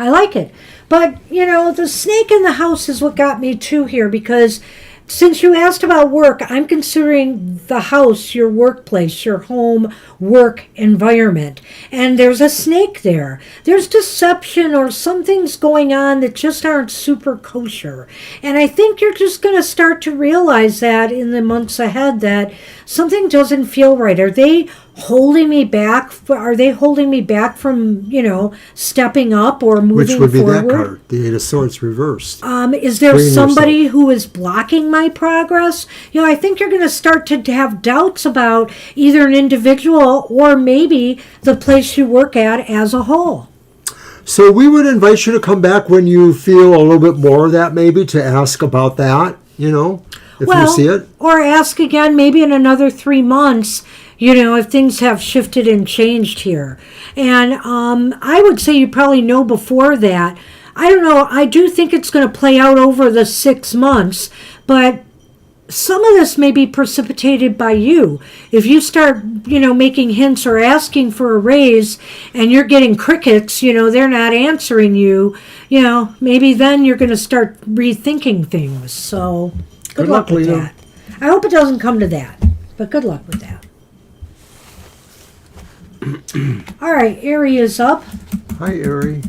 I like it. But, the snake in the house is what got me too here, because since you asked about work, I'm considering the house your workplace, your home work environment. And there's a snake there. There's deception or something's going on that just aren't super kosher. And I think you're just going to start to realize that in the months ahead that something doesn't feel right. Are they holding me back? Are they holding me back from, stepping up or moving forward? Which would be that card, the Eight of Swords reversed. Is there somebody who is blocking my progress? I think you're going to start to have doubts about either an individual or maybe the place you work at as a whole. So we would invite you to come back when you feel a little bit more of that, maybe, to ask about that, if you see it. Or ask again maybe in another 3 months, if things have shifted and changed here. And I would say you probably know before that. I don't know. I do think it's going to play out over the 6 months, but some of this may be precipitated by you. If you start, making hints or asking for a raise and you're getting crickets, they're not answering you, maybe then you're going to start rethinking things. So good luck with that. I hope it doesn't come to that, but good luck with that. All right, Ari is up. Hi, Ari.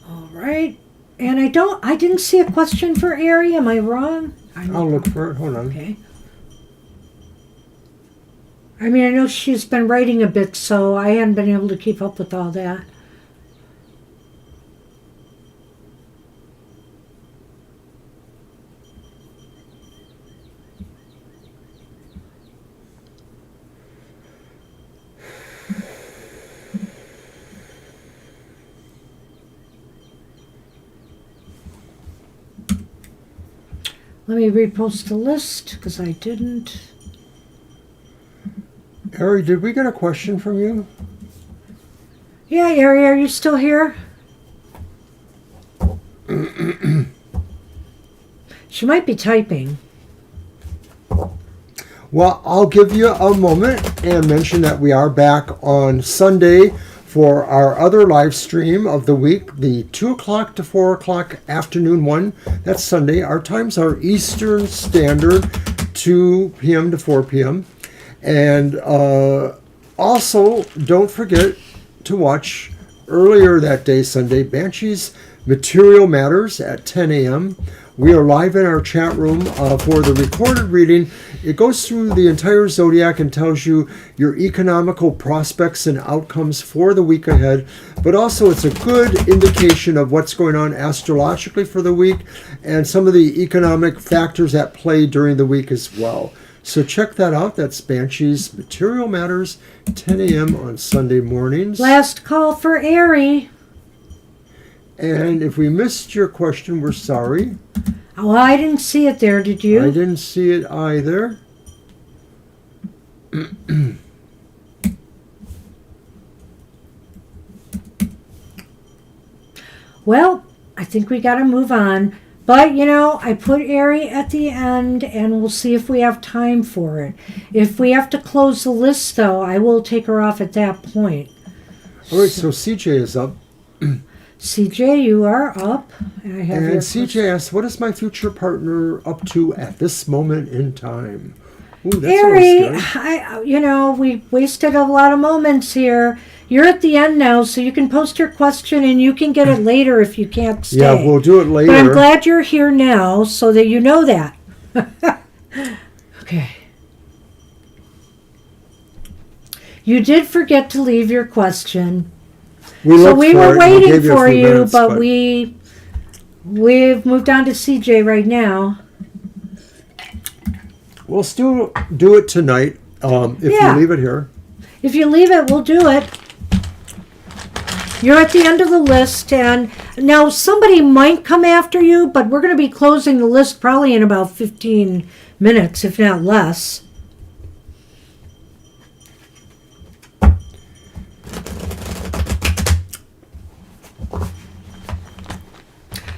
All right, and I didn't see a question for Ari. Am I wrong? I'll look for it. Hold on. Okay. I know she's been writing a bit, so I hadn't been able to keep up with all that. Let me repost the list because I didn't. Ari, did we get a question from you? Yeah, Ari, are you still here? She might be typing. Well, I'll give you a moment and mention that we are back on Sunday for our other live stream of the week, the 2 o'clock to 4 o'clock afternoon one. That's Sunday. Our times are Eastern Standard, 2 p.m. to 4 p.m. And also, don't forget to watch earlier that day, Sunday, Banshee's Material Matters at 10 a.m. We are live in our chat room for the recorded reading. It goes through the entire zodiac and tells you your economical prospects and outcomes for the week ahead. But also it's a good indication of what's going on astrologically for the week and some of the economic factors at play during the week as well. So check that out. That's Banshee's Material Matters, 10 a.m. on Sunday mornings. Last call for Ari. And if we missed your question, we're sorry. Oh, I didn't see it there, did you? I didn't see it either. Well, I think we got to move on. But, I put Ari at the end, and we'll see if we have time for it. If we have to close the list, though, I will take her off at that point. All right, so CJ is up. CJ, you are up. And CJ asks, what is my future partner up to at this moment in time? Ooh, that's Ari, we wasted a lot of moments here. You're at the end now, so you can post your question and you can get it later if you can't stay. Yeah, we'll do it later. But I'm glad you're here now so that you know that. Okay. You did forget to leave your question. We were waiting for you, but we've moved on to CJ right now. We'll still do it tonight if you leave it here. If you leave it, we'll do it. You're at the end of the list, and now somebody might come after you, but we're going to be closing the list probably in about 15 minutes, if not less.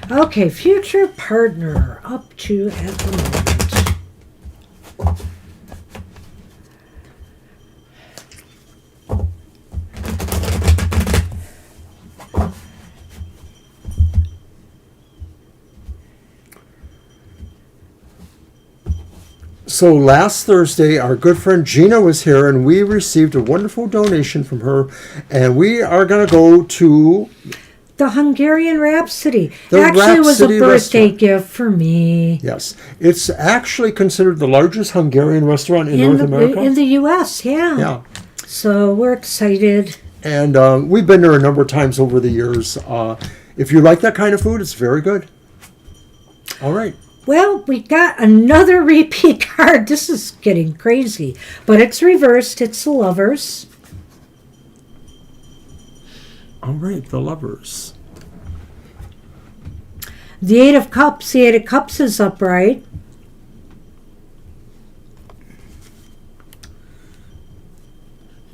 Okay, future partner up to at the moment. So last Thursday, our good friend Gina was here, and we received a wonderful donation from her, and we are going to go to the Hungarian Rhapsody. The Actually, it was a Rhapsody birthday restaurant. gift for me. Yes, it's actually considered the largest Hungarian restaurant in North America. In the U.S., yeah. Yeah. So we're excited. And we've been there a number of times over the years. If you like that kind of food, it's very good. All right. Well, we got another repeat card. This is getting crazy. But it's reversed. It's the Lovers. All right, the Lovers. The Eight of Cups. The Eight of Cups is upright.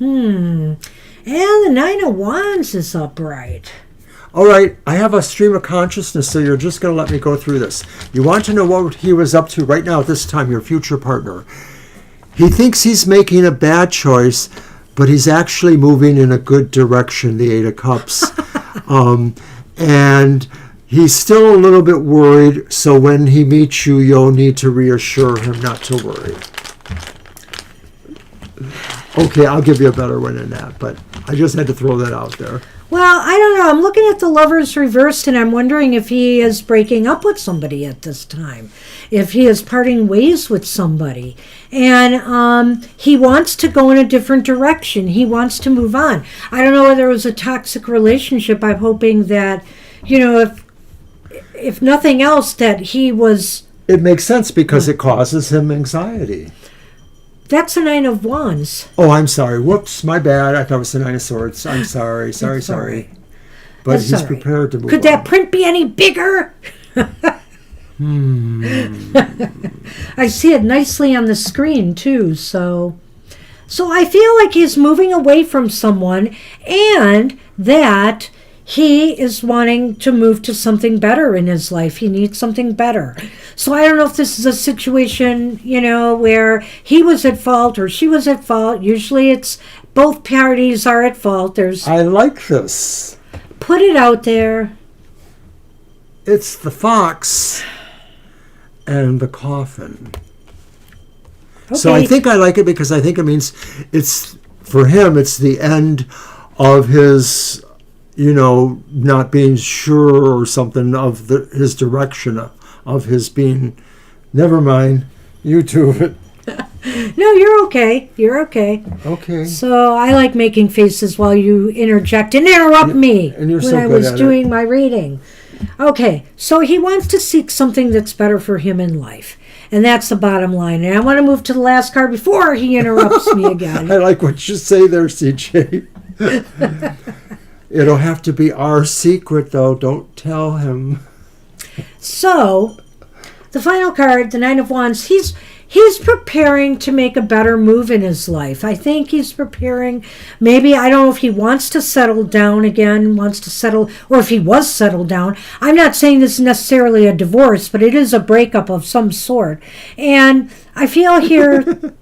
And the Nine of Wands is upright. All right, I have a stream of consciousness, so you're just going to let me go through this. You want to know what he was up to right now at this time, your future partner. He thinks he's making a bad choice, but he's actually moving in a good direction, the Eight of Cups. And he's still a little bit worried, so when he meets you, you'll need to reassure him not to worry. Okay, I'll give you a better one than that, but I just had to throw that out there. Well, I don't know. I'm looking at the Lovers reversed, and I'm wondering if he is breaking up with somebody at this time, if he is parting ways with somebody. And he wants to go in a different direction. He wants to move on. I don't know whether it was a toxic relationship. I'm hoping that, if nothing else, that he was... It makes sense because it causes him anxiety. That's a Nine of Wands. Oh, I'm sorry. Whoops, my bad. I thought it was the Nine of Swords. I'm sorry. Sorry. Right. But That's he's right. prepared to move Could that print be any bigger? I see it nicely on the screen, too. So I feel like he's moving away from someone and that he is wanting to move to something better in his life. He needs something better. So I don't know if this is a situation, where he was at fault or she was at fault. Usually it's both parties are at fault. I like this. Put it out there. It's the Fox and the Coffin. Okay. So I think I like it because I think it means for him, it's the end of his... not being sure or something of his direction, of his being, never mind, you do it. No, you're okay. You're okay. Okay. So I like making faces while you interject and interrupt me and you're when so I good was at doing my reading. Okay, so he wants to seek something that's better for him in life. And that's the bottom line. And I want to move to the last card before he interrupts me again. I like what you say there, CJ. It'll have to be our secret, though. Don't tell him. So, the final card, the Nine of Wands, he's preparing to make a better move in his life. I think he's preparing, maybe, I don't know if he wants to settle down again, or if he was settled down. I'm not saying this is necessarily a divorce, but it is a breakup of some sort. And I feel here...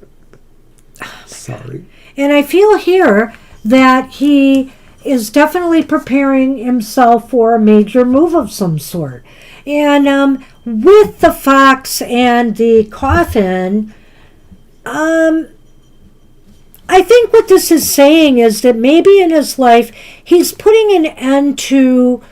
Sorry. And I feel here that he is definitely preparing himself for a major move of some sort. And with the Fox and the Coffin, I think what this is saying is that maybe in his life he's putting an end to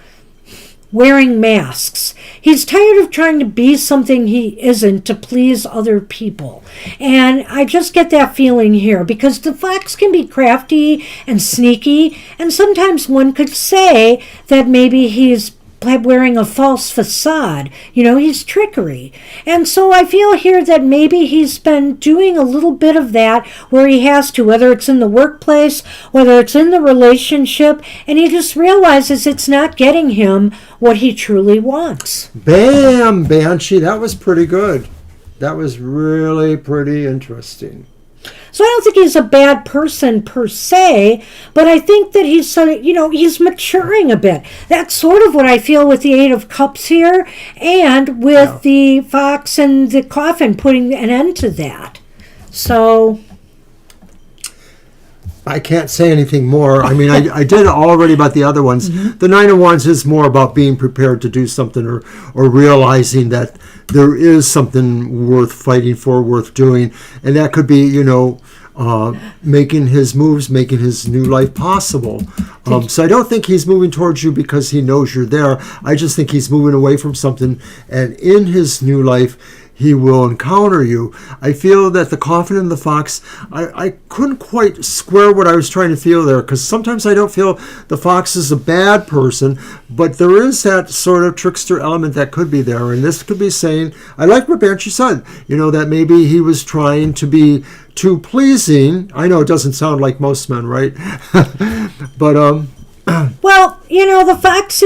wearing masks. He's tired of trying to be something he isn't to please other people. And I just get that feeling here because the Fox can be crafty and sneaky, and sometimes one could say that maybe he's wearing a false facade. He's trickery. And so I feel here that maybe he's been doing a little bit of that where he has to, whether it's in the workplace, whether it's in the relationship, and he just realizes it's not getting him what he truly wants. Bam, Banshee, that was pretty good. That was really pretty interesting. So I don't think he's a bad person per se, but I think that he's sort of, he's maturing a bit. That's sort of what I feel with the Eight of Cups here, and with the Fox and the Coffin putting an end to that. So I can't say anything more. I mean, I did already about the other ones. Mm-hmm. The Nine of Wands is more about being prepared to do something or realizing that there is something worth fighting for, worth doing. And that could be, making his moves, making his new life possible. So I don't think he's moving towards you because he knows you're there. I just think he's moving away from something. And in his new life, he will encounter you. I feel that the Coffin and the Fox, I couldn't quite square what I was trying to feel there, because sometimes I don't feel the Fox is a bad person, but there is that sort of trickster element that could be there. And this could be saying, I like what Banshee said, that maybe he was trying to be too pleasing. I know it doesn't sound like most men, right? But well, the Fox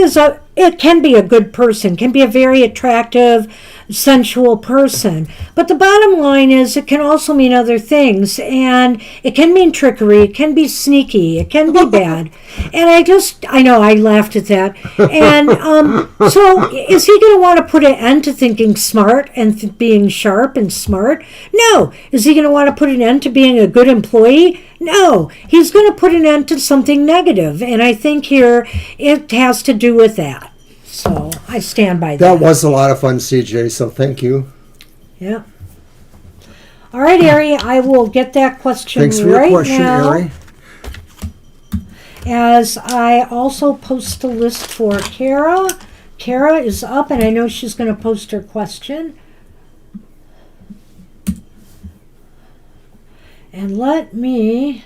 it can be a good person, can be a very attractive, sensual person. But the bottom line is it can also mean other things. And it can mean trickery. It can be sneaky. It can be bad. And I know I laughed at that. And so is he going to want to put an end to thinking smart and being sharp and smart? No. Is he going to want to put an end to being a good employee? No. He's going to put an end to something negative. And I think here it has to do with that. So I stand by that. That was a lot of fun, CJ, so thank you. Yeah. All right, Ari, I will get that question right now. Thanks for your question, Ari. As I also post a list for Kara. Kara is up, and I know she's going to post her question. And let me...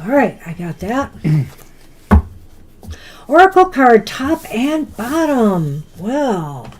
All right, I got that. Oracle card, top and bottom. Well.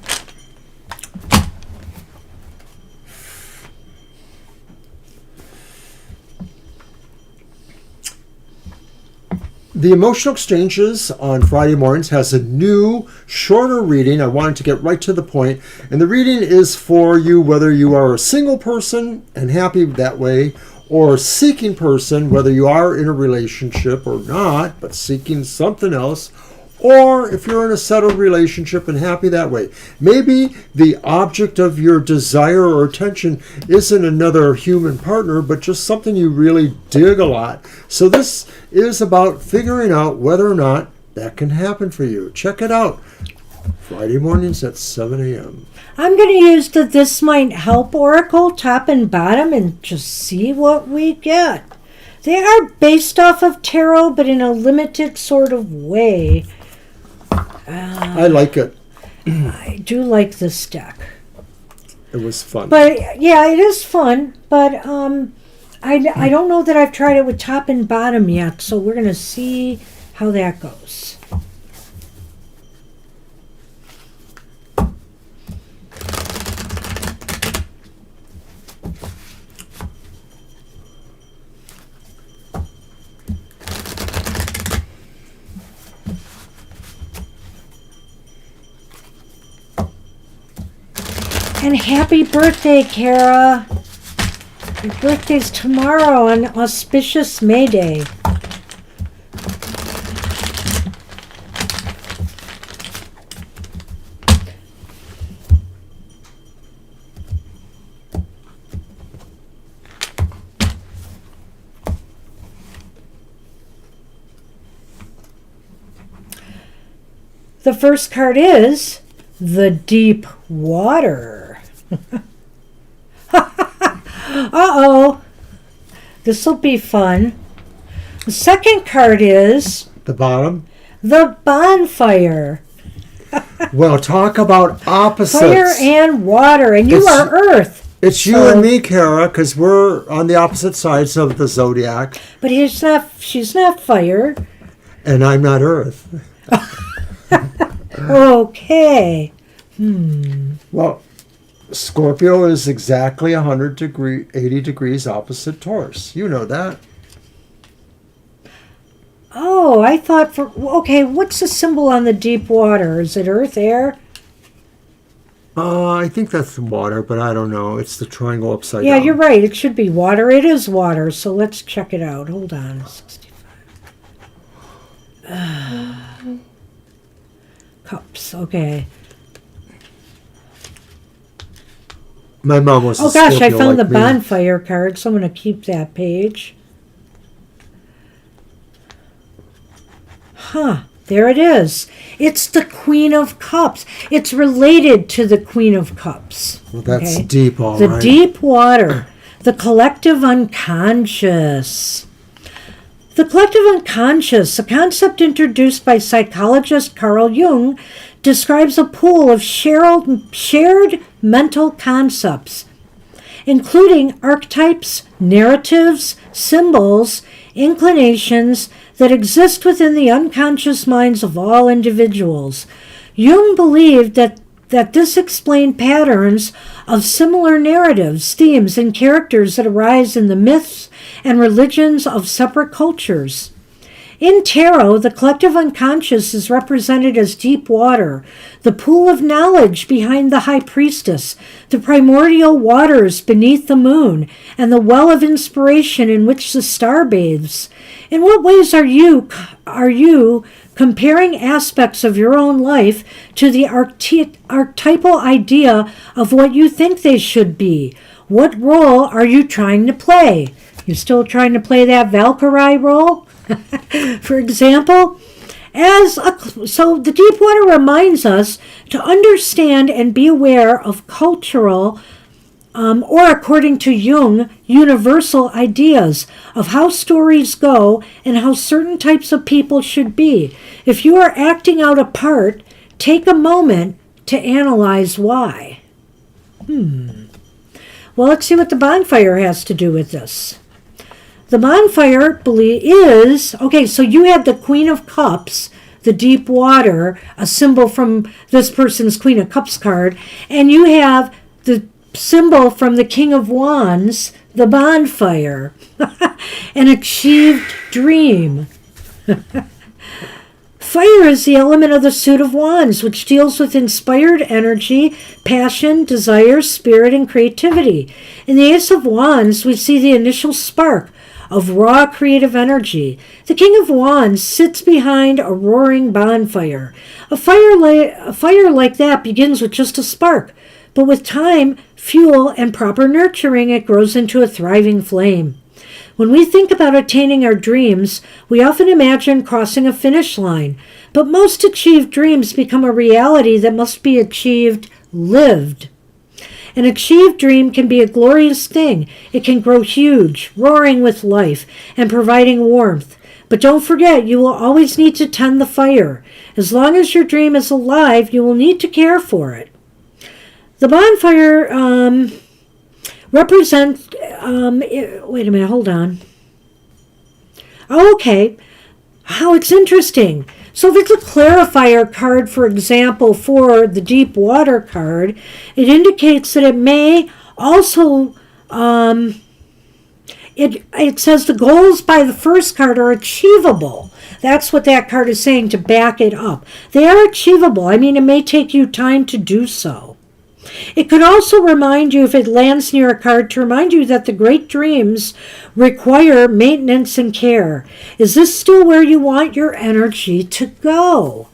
The Emotional Exchanges on Friday mornings has a new, shorter reading. I wanted to get right to the point. And the reading is for you, whether you are a single person and happy that way, or a seeking person, whether you are in a relationship or not, but seeking something else, or if you're in a settled relationship and happy that way. Maybe the object of your desire or attention isn't another human partner, but just something you really dig a lot. So this is about figuring out whether or not that can happen for you. Check it out. Friday mornings at 7 a.m. I'm going to use the This Might Help Oracle, top and bottom, and just see what we get. They are based off of tarot, but in a limited sort of way. I like it. I do like this deck. It was fun. But, yeah, it is fun, but I don't know that I've tried it with top and bottom yet, so we're going to see how that goes. And happy birthday, Kara. Your birthday's tomorrow on auspicious May Day. The first card is the Deep Water. Uh-oh. This will be fun. The second card is... The bottom? The Bonfire. Well, talk about opposites. Fire and water. And you are Earth. It's you and me, Kara, because we're on the opposite sides of the zodiac. But she's not fire. And I'm not earth. Okay. Well, Scorpio is exactly 80 degrees opposite Taurus. You know that. Oh, I thought okay, what's the symbol on the deep water? Is it earth, air? I think that's the water, but I don't know. It's the triangle upside down. Yeah, you're right. It should be water. It is water. So let's check it out. Hold on. 65. Cups. Okay. My mom was. Oh gosh, I found the bonfire card, so I'm going to keep that page. Huh. There it is. It's the Queen of Cups. It's related to the Queen of Cups. Well, that's deep, all right. The deep water. The collective unconscious. The collective unconscious, a concept introduced by psychologist Carl Jung, describes a pool of shared mental concepts, including archetypes, narratives, symbols, inclinations that exist within the unconscious minds of all individuals. Jung believed that this explained patterns of similar narratives, themes, and characters that arise in the myths and religions of separate cultures. In tarot, the collective unconscious is represented as deep water, the pool of knowledge behind the high priestess, the primordial waters beneath the moon, and the well of inspiration in which the star bathes. In what ways are you comparing aspects of your own life to the archetypal idea of what you think they should be? What role are you trying to play? You still trying to play that Valkyrie role? For example, so the deep water reminds us to understand and be aware of cultural, or according to Jung, universal ideas of how stories go and how certain types of people should be. If you are acting out a part, take a moment to analyze why. Well, let's see what the bonfire has to do with this. The bonfire is, okay, so you had the Queen of Cups, the deep water, a symbol from this person's Queen of Cups card, and you have the symbol from the King of Wands, the bonfire, an achieved dream. Fire is the element of the suit of wands, which deals with inspired energy, passion, desire, spirit, and creativity. In the Ace of Wands, we see the initial spark of raw creative energy. The King of Wands sits behind a roaring bonfire. A fire like that begins with just a spark, but with time, fuel, and proper nurturing, it grows into a thriving flame. When we think about attaining our dreams, we often imagine crossing a finish line, but most achieved dreams become a reality that must be lived. An achieved dream can be a glorious thing. It can grow huge, roaring with life, and providing warmth. But don't forget, you will always need to tend the fire. As long as your dream is alive, you will need to care for it. The bonfire represents... wait a minute, hold on. Oh, okay. How it's interesting. So if it's a clarifier card, for example, for the deep water card, it indicates that it may also, it says the goals by the first card are achievable. That's what that card is saying to back it up. They are achievable. I mean, it may take you time to do so. It could also remind you, if it lands near a card, to remind you that the great dreams require maintenance and care. Is this still where you want your energy to go?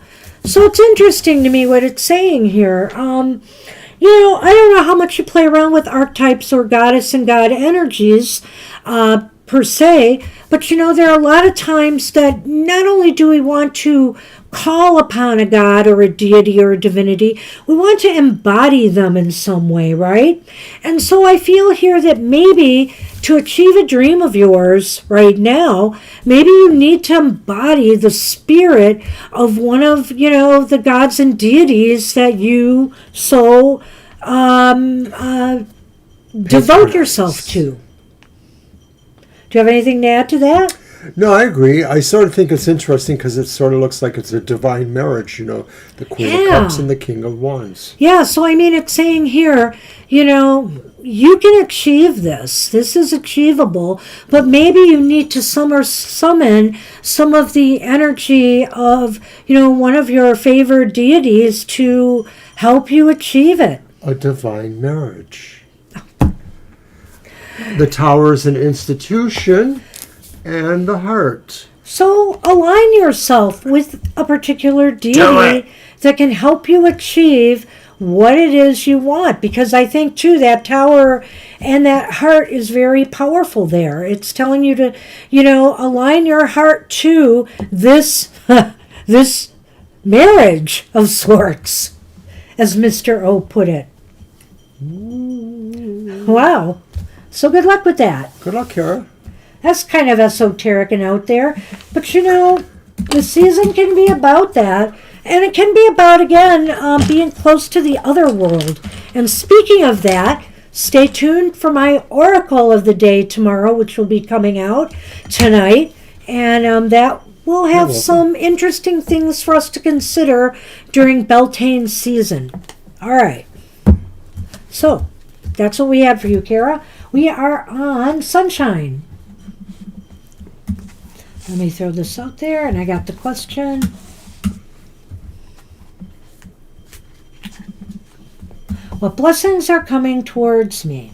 So it's interesting to me what it's saying here. I don't know how much you play around with archetypes or goddess and god energies per se, but there are a lot of times that not only do we want to call upon a god or a deity or a divinity, we want to embody them in some way, right? And so I feel here that maybe to achieve a dream of yours right now, maybe you need to embody the spirit of one of, the gods and deities that you so devote yourself to. Do you have anything to add to that? No, I agree. I sort of think it's interesting because it sort of looks like it's a divine marriage, the Queen of Cups and the King of Wands. Yeah, so I mean, it's saying here, you can achieve this. This is achievable, but maybe you need to summon some of the energy of, one of your favored deities to help you achieve it. A divine marriage. The Tower is an institution. And the heart. So align yourself with a particular deity that can help you achieve what it is you want. Because I think, too, that Tower and that heart is very powerful there. It's telling you to, align your heart to this, this marriage of sorts, as Mr. O put it. Wow. So good luck with that. Good luck, Kara. That's kind of esoteric and out there. But, the season can be about that. And it can be about, again, being close to the other world. And speaking of that, stay tuned for my Oracle of the Day tomorrow, which will be coming out tonight. And that will have some interesting things for us to consider during Beltane season. All right. So, that's what we had for you, Kara. We are on Sunshine. Let me throw this out there, and I got the question. What blessings are coming towards me?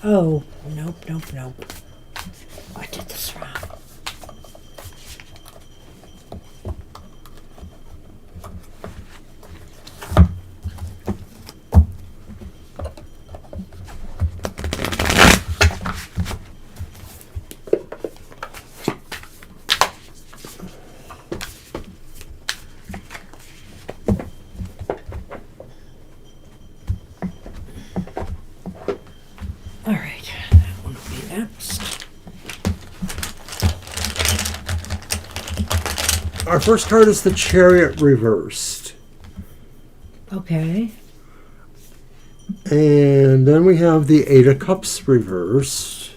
Oh, nope. I did this wrong. All right, that one will be next. Our first card is the Chariot reversed. Okay. And then we have the Eight of Cups reversed.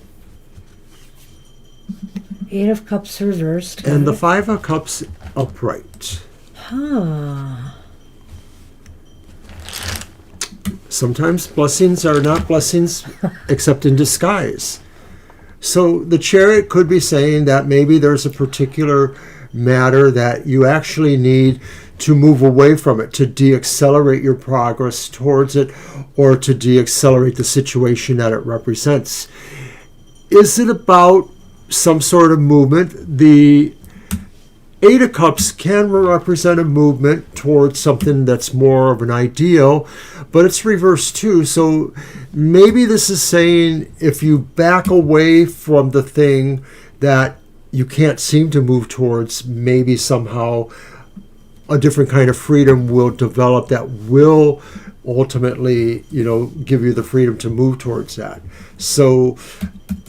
Eight of Cups reversed. And the Five of Cups upright. Huh. Sometimes blessings are not blessings except in disguise. So the Chariot could be saying that maybe there's a particular matter that you actually need to move away from it, to de-accelerate your progress towards it, or to de-accelerate the situation that it represents. Is it about some sort of movement? The Eight of Cups can represent a movement towards something that's more of an ideal, but it's reversed too. So maybe this is saying if you back away from the thing that you can't seem to move towards, maybe somehow a different kind of freedom will develop that will ultimately, give you the freedom to move towards that. So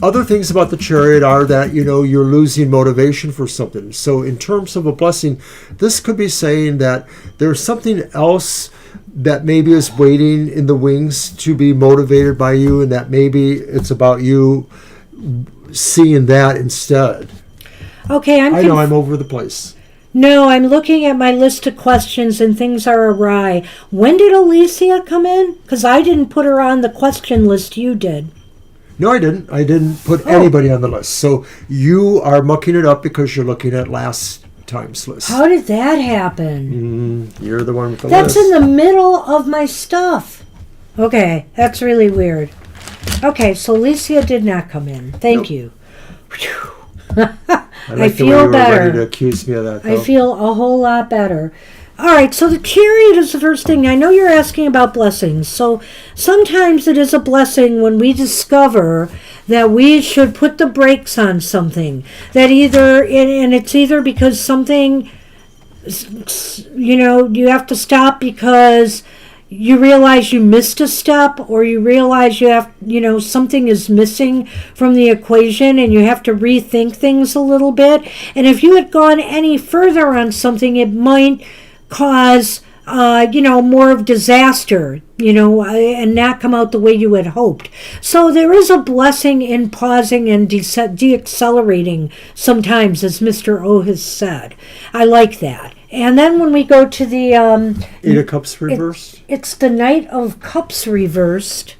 other things about the Chariot are that, you're losing motivation for something. So in terms of a blessing, this could be saying that there's something else that maybe is waiting in the wings to be motivated by you, and that maybe it's about you seeing that instead. Okay, I know I'm over the place. No, I'm looking at my list of questions and things are awry. When did Alicia come in? Because I didn't put her on the question list. You did. No, I didn't. I didn't put anybody on the list. So you are mucking it up because you're looking at last time's list. How did that happen? You're the one with the That's list. in the middle of my stuff. Okay, that's really weird. Okay, so Alicia did not come in. Thank you. I feel the way you were better. ready to accuse me of that, though. I feel a whole lot better. All right, so the Chariot is the first thing. I know you're asking about blessings. So sometimes it is a blessing when we discover that we should put the brakes on something. That and it's either because something You have to stop because you realize you missed a step, or you realize something is missing from the equation and you have to rethink things a little bit. And if you had gone any further on something, it might cause more of disaster, and not come out the way you had hoped. So there is a blessing in pausing and deaccelerating sometimes, as Mr. O has said. I like that. And then when we go to the Eight of Cups reversed? It's the Knight of Cups reversed.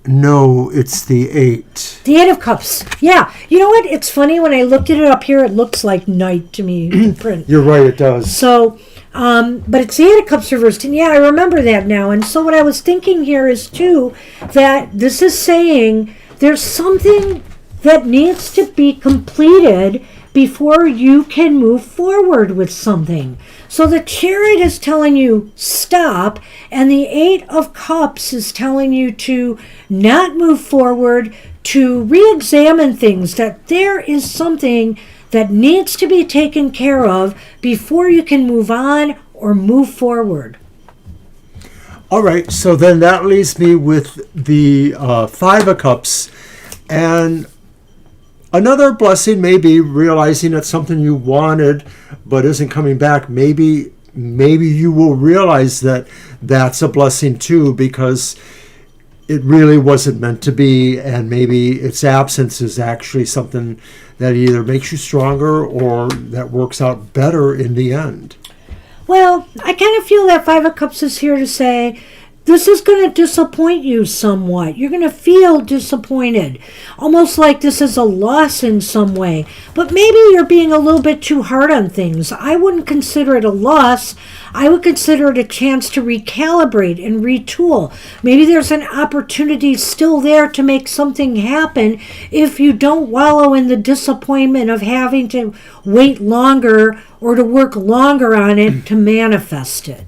No, it's the 8. The 8 of Cups. Yeah. You know what? It's funny, when I looked at it up here, it looks like Knight to me in print. You're right, it does. So, but it's the 8 of Cups reversed. And yeah, I remember that now. And so what I was thinking here is, too, that this is saying there's something that needs to be completed before you can move forward with something. So the Chariot is telling you stop, and the 8 of Cups is telling you to not move forward, to re-examine things, that there is something that needs to be taken care of before you can move on or move forward. All right, so then that leaves me with the 5 of Cups, and another blessing may be realizing that something you wanted but isn't coming back. Maybe you will realize that that's a blessing too, because it really wasn't meant to be, and maybe its absence is actually something that either makes you stronger or that works out better in the end. Well, I kind of feel that 5 of Cups is here to say, this is going to disappoint you somewhat. You're going to feel disappointed, almost like this is a loss in some way. But maybe you're being a little bit too hard on things. I wouldn't consider it a loss. I would consider it a chance to recalibrate and retool. Maybe there's an opportunity still there to make something happen if you don't wallow in the disappointment of having to wait longer or to work longer on it to manifest it.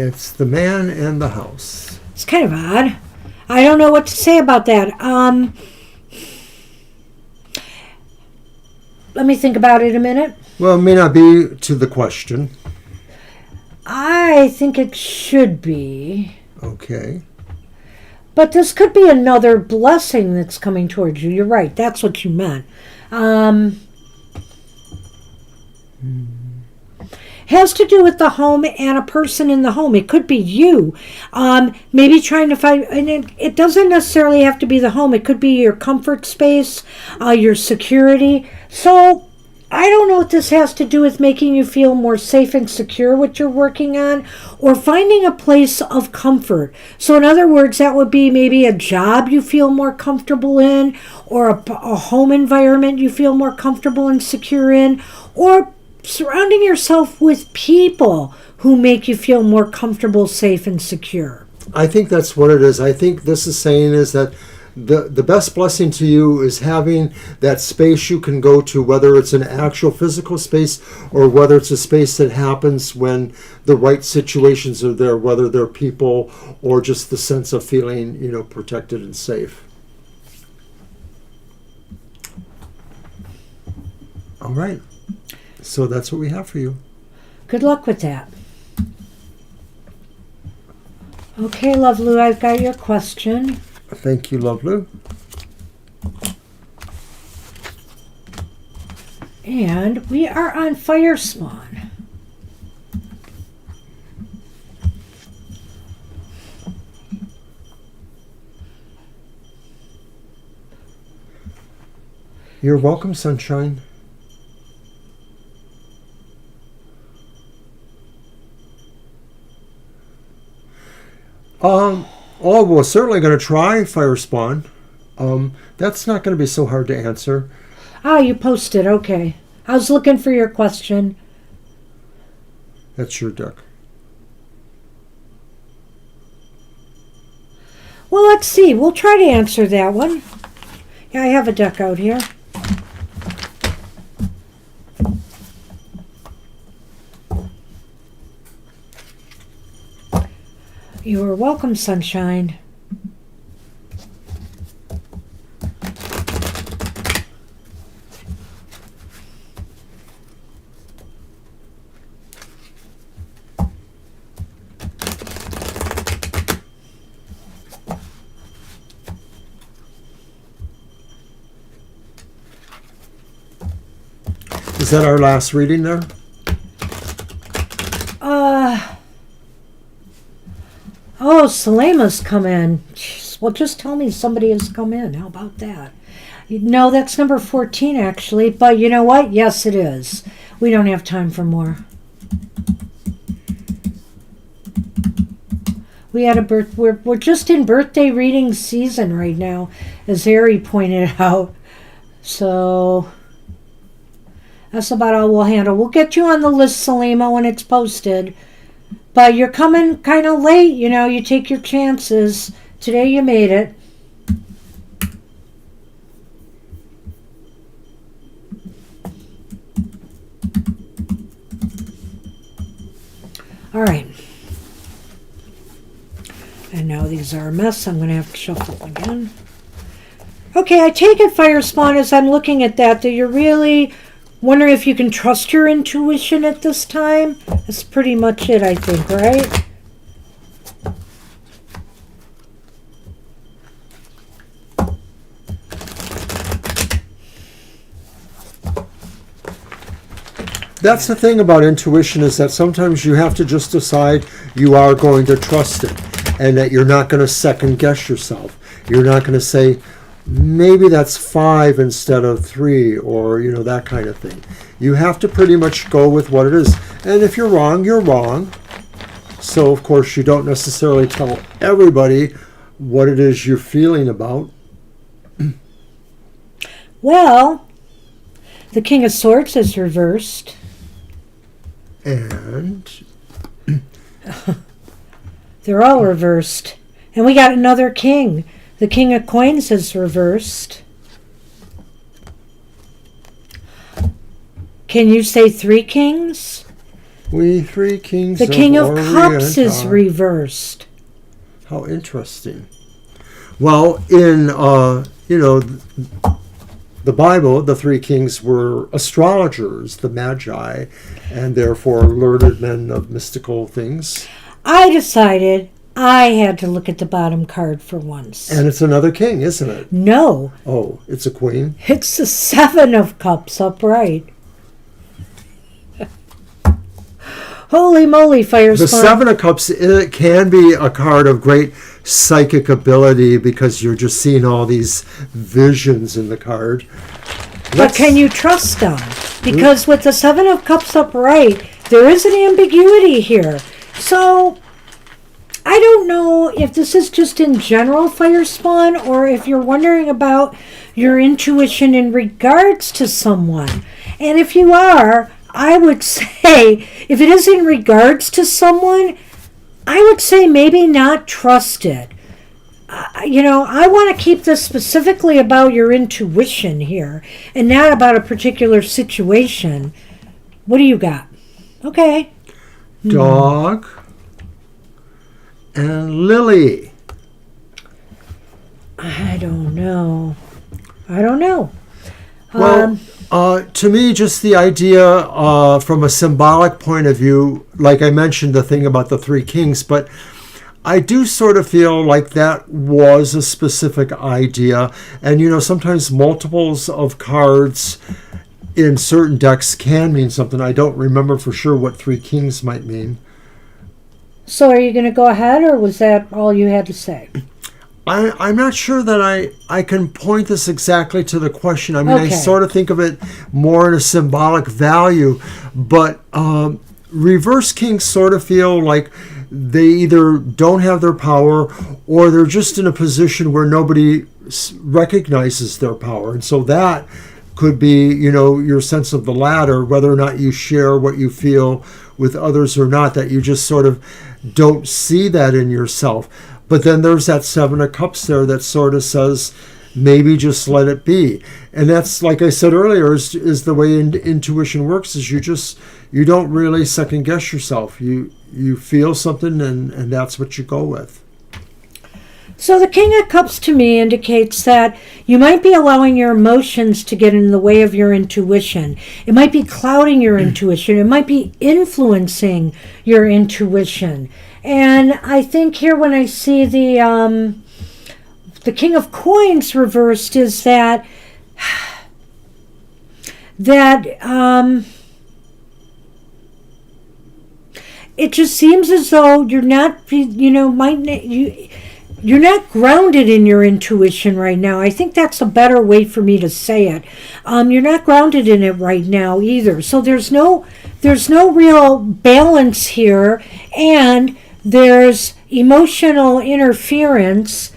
It's the Man and the House. It's kind of odd. I don't know what to say about that. Let me think about it a minute. Well, it may not be to the question. I think it should be. Okay. But this could be another blessing that's coming towards you. You're right. That's what you meant. Has to do with the home and a person in the home. It could be you. Maybe trying to find, and it doesn't necessarily have to be the home. It could be your comfort space, your security. So I don't know what this has to do with making you feel more safe and secure, what you're working on, or finding a place of comfort. So in other words, that would be maybe a job you feel more comfortable in, or a home environment you feel more comfortable and secure in, or surrounding yourself with people who make you feel more comfortable, safe, and secure. I think that's what it is. I think this is saying is that the best blessing to you is having that space you can go to, whether it's an actual physical space or whether it's a space that happens when the right situations are there, whether they're people or just the sense of feeling, protected and safe. All right. So that's what we have for you. Good luck with that. Okay, Love Lou, I've got your question. Thank you, Love Lou. And we are on Fire Spawn. You're welcome, sunshine. We're certainly going to try Fire Spawn. That's not going to be so hard to answer. Ah, you posted. Okay. I was looking for your question. That's your deck. Well, let's see. We'll try to answer that one. Yeah, I have a deck out here. You are welcome, sunshine. Is that our last reading there? Oh, Selema's come in. Jeez, well, just tell me somebody has come in. How about that? No, that's number 14, actually. But you know what? Yes, it is. We don't have time for more. We had a we're just in birthday reading season right now, as Harry pointed out. So that's about all we'll handle. We'll get you on the list, Selema, when it's posted. But you're coming kind of late, you know. You take your chances. Today you made it. All right. And now these are a mess. I'm going to have to shuffle them again. Okay, I take it, Fire Spawn, as I'm looking at that you're really wondering if you can trust your intuition at this time. That's pretty much it, I think, right? That's the thing about intuition, is that sometimes you have to just decide you are going to trust it, and that you're not going to second guess yourself. You're not going to say, maybe that's 5 instead of 3, or, you know, that kind of thing. You have to pretty much go with what it is. And if you're wrong, you're wrong. So, of course, you don't necessarily tell everybody what it is you're feeling about. Well, the King of Swords is reversed. And they're all reversed. And we got another king. The King of Coins is reversed. Can you say 3 kings? we 3 kings. The King of Orient Cups is are- reversed. How interesting. Well, in the Bible, the 3 kings were astrologers, the Magi, and therefore learned men of mystical things. I decided I had to look at the bottom card for once. And it's another king, isn't it? No, Oh, it's a queen. it's the 7 of Cups upright. Holy moly, Fire The Spawn. 7 of Cups, it can be a card of great psychic ability because you're just seeing all these visions in the card. But can you trust them? Because with the 7 of Cups upright, there is an ambiguity here. So, I don't know if this is just in general, Fire Spawn, or if you're wondering about your intuition in regards to someone. And if you are, I would say, if it is in regards to someone, I would say maybe not trust it. I want to keep this specifically about your intuition here and not about a particular situation. What do you got? Okay. Dog and Lily. I don't know. Well, to me, just the idea from a symbolic point of view, like I mentioned, the thing about the 3 kings, but I do sort of feel like that was a specific idea. And, sometimes multiples of cards in certain decks can mean something. I don't remember for sure what 3 kings might mean. So are you going to go ahead, or was that all you had to say? I'm not sure that I can point this exactly to the question. I mean, Okay. I sort of think of it more in a symbolic value, but reverse kings sort of feel like they either don't have their power or they're just in a position where nobody recognizes their power. And so that could be, your sense of the latter, whether or not you share what you feel with others or not, that you just sort of don't see that in yourself. But then there's that Seven of Cups there that sort of says, maybe just let it be. And that's, like I said earlier, is the way intuition works, is you don't really second guess yourself. You feel something and that's what you go with. So the King of Cups to me indicates that you might be allowing your emotions to get in the way of your intuition. It might be clouding your intuition. It might be influencing your intuition. And I think here when I see the King of Coins reversed is that it just seems as though you're not, you're not grounded in your intuition right now. I think that's a better way for me to say it. You're not grounded in it right now either. So there's no real balance here, and there's emotional interference.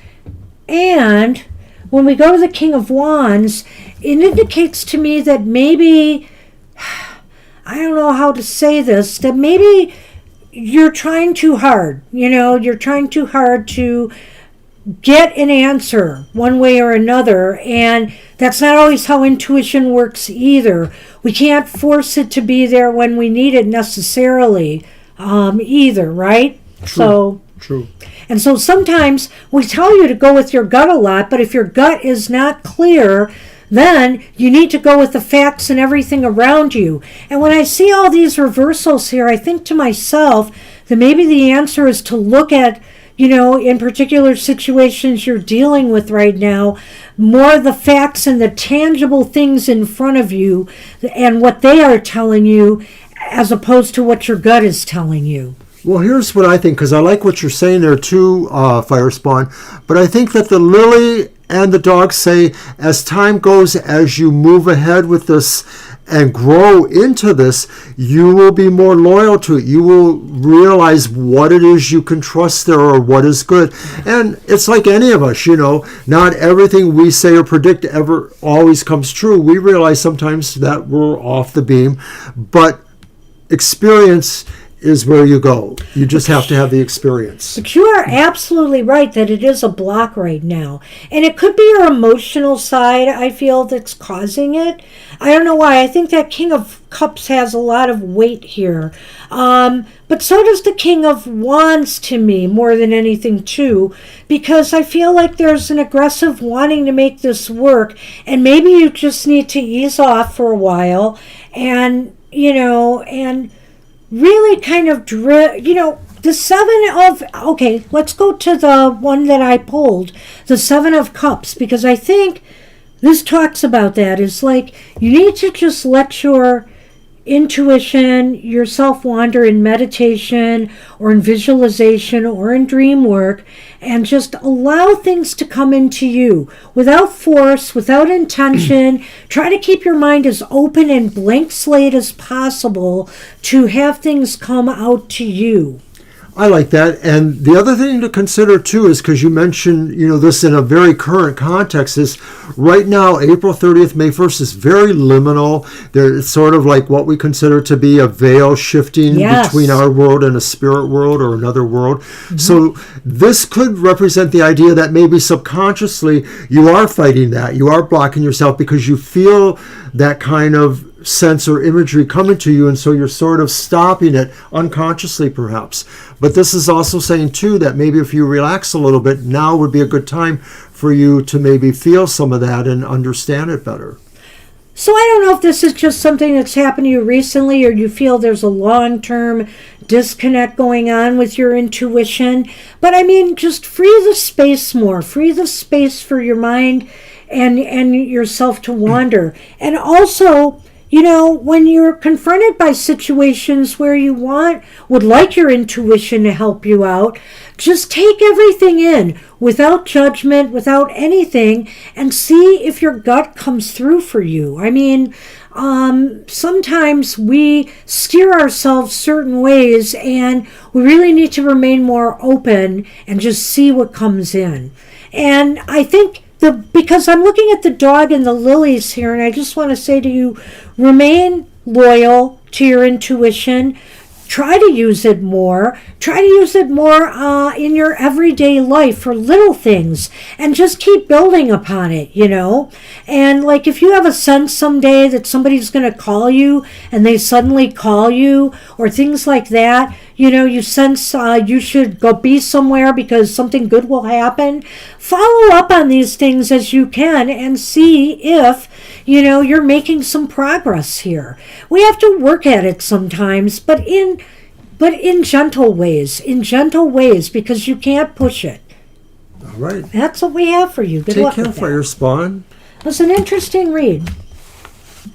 And when we go to the King of Wands, it indicates to me that maybe, I don't know how to say this, that maybe you're trying too hard. You're trying too hard to get an answer one way or another, and that's not always how intuition works either. We can't force it to be there when we need it necessarily either, right? True. And so sometimes we tell you to go with your gut a lot, but if your gut is not clear, then you need to go with the facts and everything around you. And when I see all these reversals here, I think to myself that maybe the answer is to look at, in particular situations you're dealing with right now, more the facts and the tangible things in front of you and what they are telling you as opposed to what your gut is telling you. Well, here's what I think, because I like what you're saying there too, Firespawn. But I think that the lily and the dog say, as time goes, as you move ahead with this and grow into this, you will be more loyal to it. You will realize what it is you can trust there or what is good. And it's like any of us, not everything we say or predict ever always comes true. We realize sometimes that we're off the beam, but experience is where you go. You just have to have the experience. But you are absolutely right that it is a block right now. And it could be your emotional side, I feel, that's causing it. I don't know why. I think that King of Cups has a lot of weight here. But so does the King of Wands to me, more than anything too, because I feel like there's an aggressive wanting to make this work, and maybe you just need to ease off for a while and really kind of the Seven of, okay, let's go to the one that I pulled, the Seven of Cups, because I think this talks about that. It's like you need to just let your intuition, yourself wander in meditation or in visualization or in dream work, and just allow things to come into you without force, without intention. Try to keep your mind as open and blank slate as possible to have things come out to you. I like that. And the other thing to consider too is, because you mentioned, this in a very current context, is right now, April 30th, May 1st is very liminal. It's sort of like what we consider to be a veil shifting between our world and a spirit world or another world. Mm-hmm. So this could represent the idea that maybe subconsciously you are fighting that. You are blocking yourself because you feel that kind of sense or imagery coming to you, and so you're sort of stopping it unconsciously perhaps. But this is also saying too that maybe if you relax a little bit, now would be a good time for you to maybe feel some of that and understand it better. So I don't know if this is just something that's happened to you recently, or you feel there's a long-term disconnect going on with your intuition, but I mean, just free the space more. Free the space for your mind and yourself to wander. And also, when you're confronted by situations where you would like your intuition to help you out, just take everything in without judgment, without anything, and see if your gut comes through for you. I mean, sometimes we steer ourselves certain ways, and we really need to remain more open and just see what comes in. And I think because I'm looking at the dog and the lilies here, and I just want to say to you, remain loyal to your intuition. try to use it more. Try to use it more in your everyday life for little things, and just keep building upon it, And like if you have a sense someday that somebody's going to call you and they suddenly call you or things like that, you sense you should go be somewhere because something good will happen. Follow up on these things as you can and see if, you're making some progress here. We have to work at it sometimes, but in gentle ways, because you can't push it. All right. That's what we have for you. Good luck with that. Take care, Fire Spawn. It was an interesting read.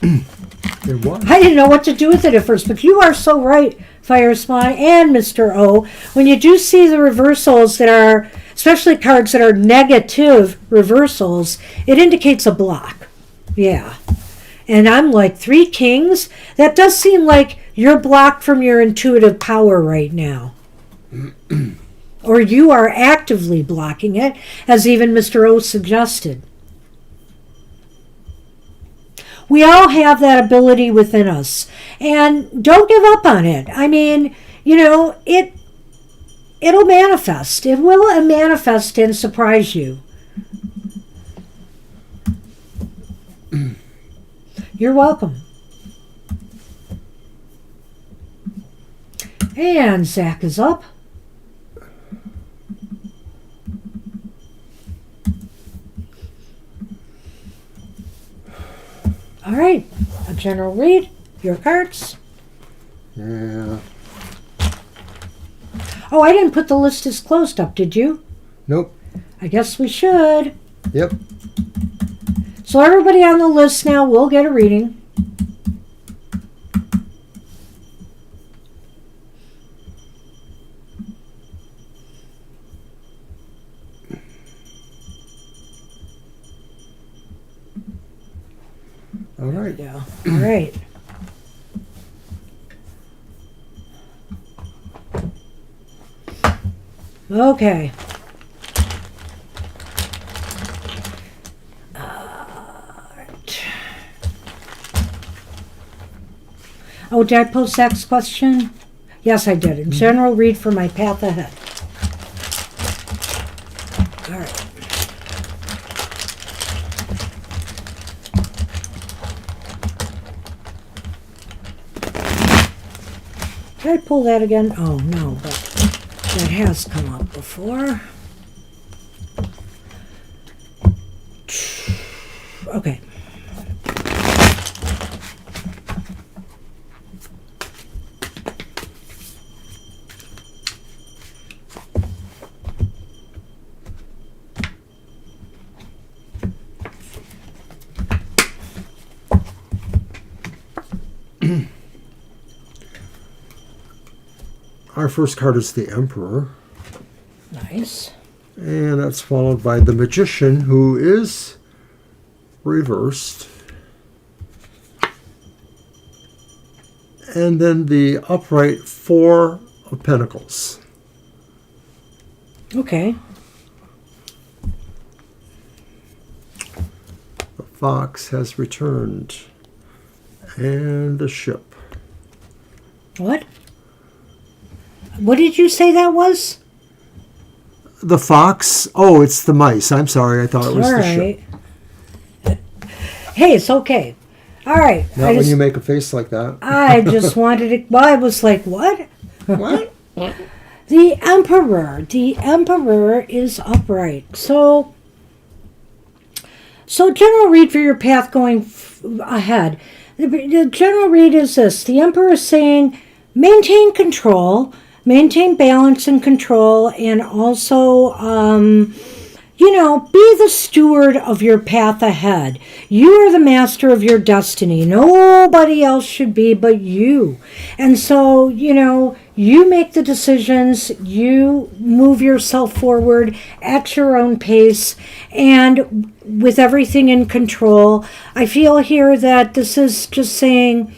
It was. I didn't know what to do with it at first, but you are so right, Fire Spawn and Mr. O. When you do see the reversals that are, especially cards that are negative reversals, it indicates a block. Yeah. And I'm like, 3 kings? That does seem like you're blocked from your intuitive power right now. Or you are actively blocking it, as even Mr. O suggested. We all have that ability within us. And don't give up on it. I mean, it'll manifest. It will manifest and surprise you. You're welcome. And Zach is up. All right, a general read, your cards. Yeah. Oh, I didn't put the list as closed up, did you? Nope. I guess we should. Yep. So everybody on the list now will get a reading. All right. Yeah. All right. Okay. Oh, did I post Zach's question? Yes, I did. In general, read for my path ahead. All right. Did I pull that again? Oh, no, but that has come up before. Okay. Our first card is the Emperor. Nice. And that's followed by the Magician, who is reversed. And then the upright 4 of Pentacles. Okay. The Fox has returned. And the Ship. What? What did you say that was? The Fox? Oh, it's the mice. I'm sorry. I thought it was All the right. Ship. Hey, it's okay. All right. Not when you make a face like that. I just wanted to... Well, I was like, what? What? The Emperor. The Emperor is upright. So general read for your path going ahead. The general read is this. The Emperor is saying, maintain control, maintain balance and control, and also, be the steward of your path ahead. You are the master of your destiny. Nobody else should be but you. And so, you make the decisions, you move yourself forward at your own pace, and with everything in control. I feel here that this is just saying,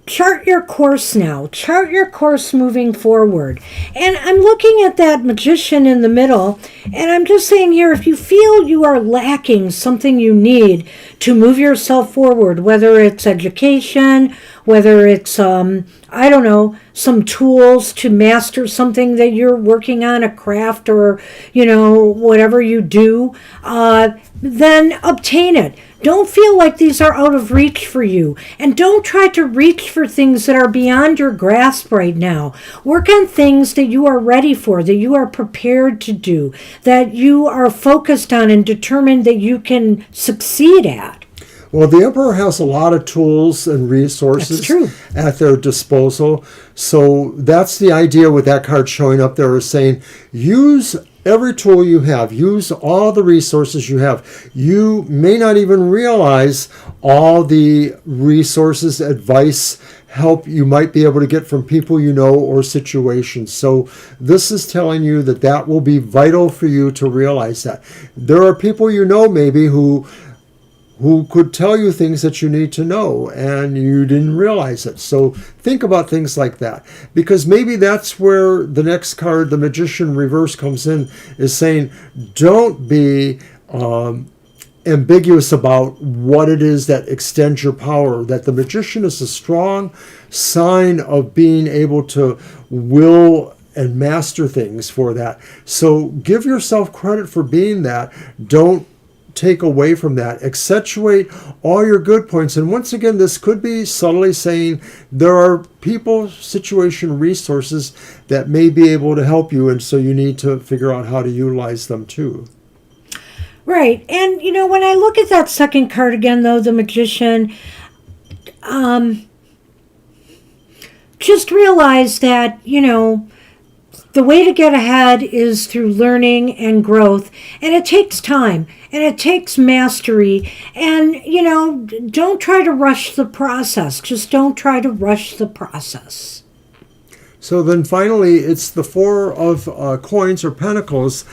chart your course now. Chart your course moving forward. And I'm looking at that Magician in the middle, and I'm just saying here, if you feel you are lacking something you need to move yourself forward, whether it's education, whether it's, I don't know, some tools to master something that you're working on, a craft or, whatever you do, then obtain it. Don't feel like these are out of reach for you. And don't try to reach for things that are beyond your grasp right now. Work on things that you are ready for, that you are prepared to do, that you are focused on and determined that you can succeed at. Well, the Emperor has a lot of tools and resources at their disposal. So that's the idea with that card showing up there, is saying use every tool you have. Use all the resources you have. You may not even realize all the resources, advice, help you might be able to get from people you know or situations. So this is telling you that will be vital for you to realize that. There are people you know maybe who could tell you things that you need to know and you didn't realize it. So think about things like that, because maybe that's where the next card, the Magician reverse, comes in, is saying don't be ambiguous about what it is that extends your power. That the Magician is a strong sign of being able to will and master things for that. So give yourself credit for being that. Don't take away from that. Accentuate all your good points. And once again, this could be subtly saying there are people, situation, resources that may be able to help you, and so you need to figure out how to utilize them too. Right. And when I look at that second card again, though, the Magician, just realize that the way to get ahead is through learning and growth, and it takes time and it takes mastery. And don't try to rush the process. Just don't try to rush the process. So then finally, it's the Four of Coins or Pentacles.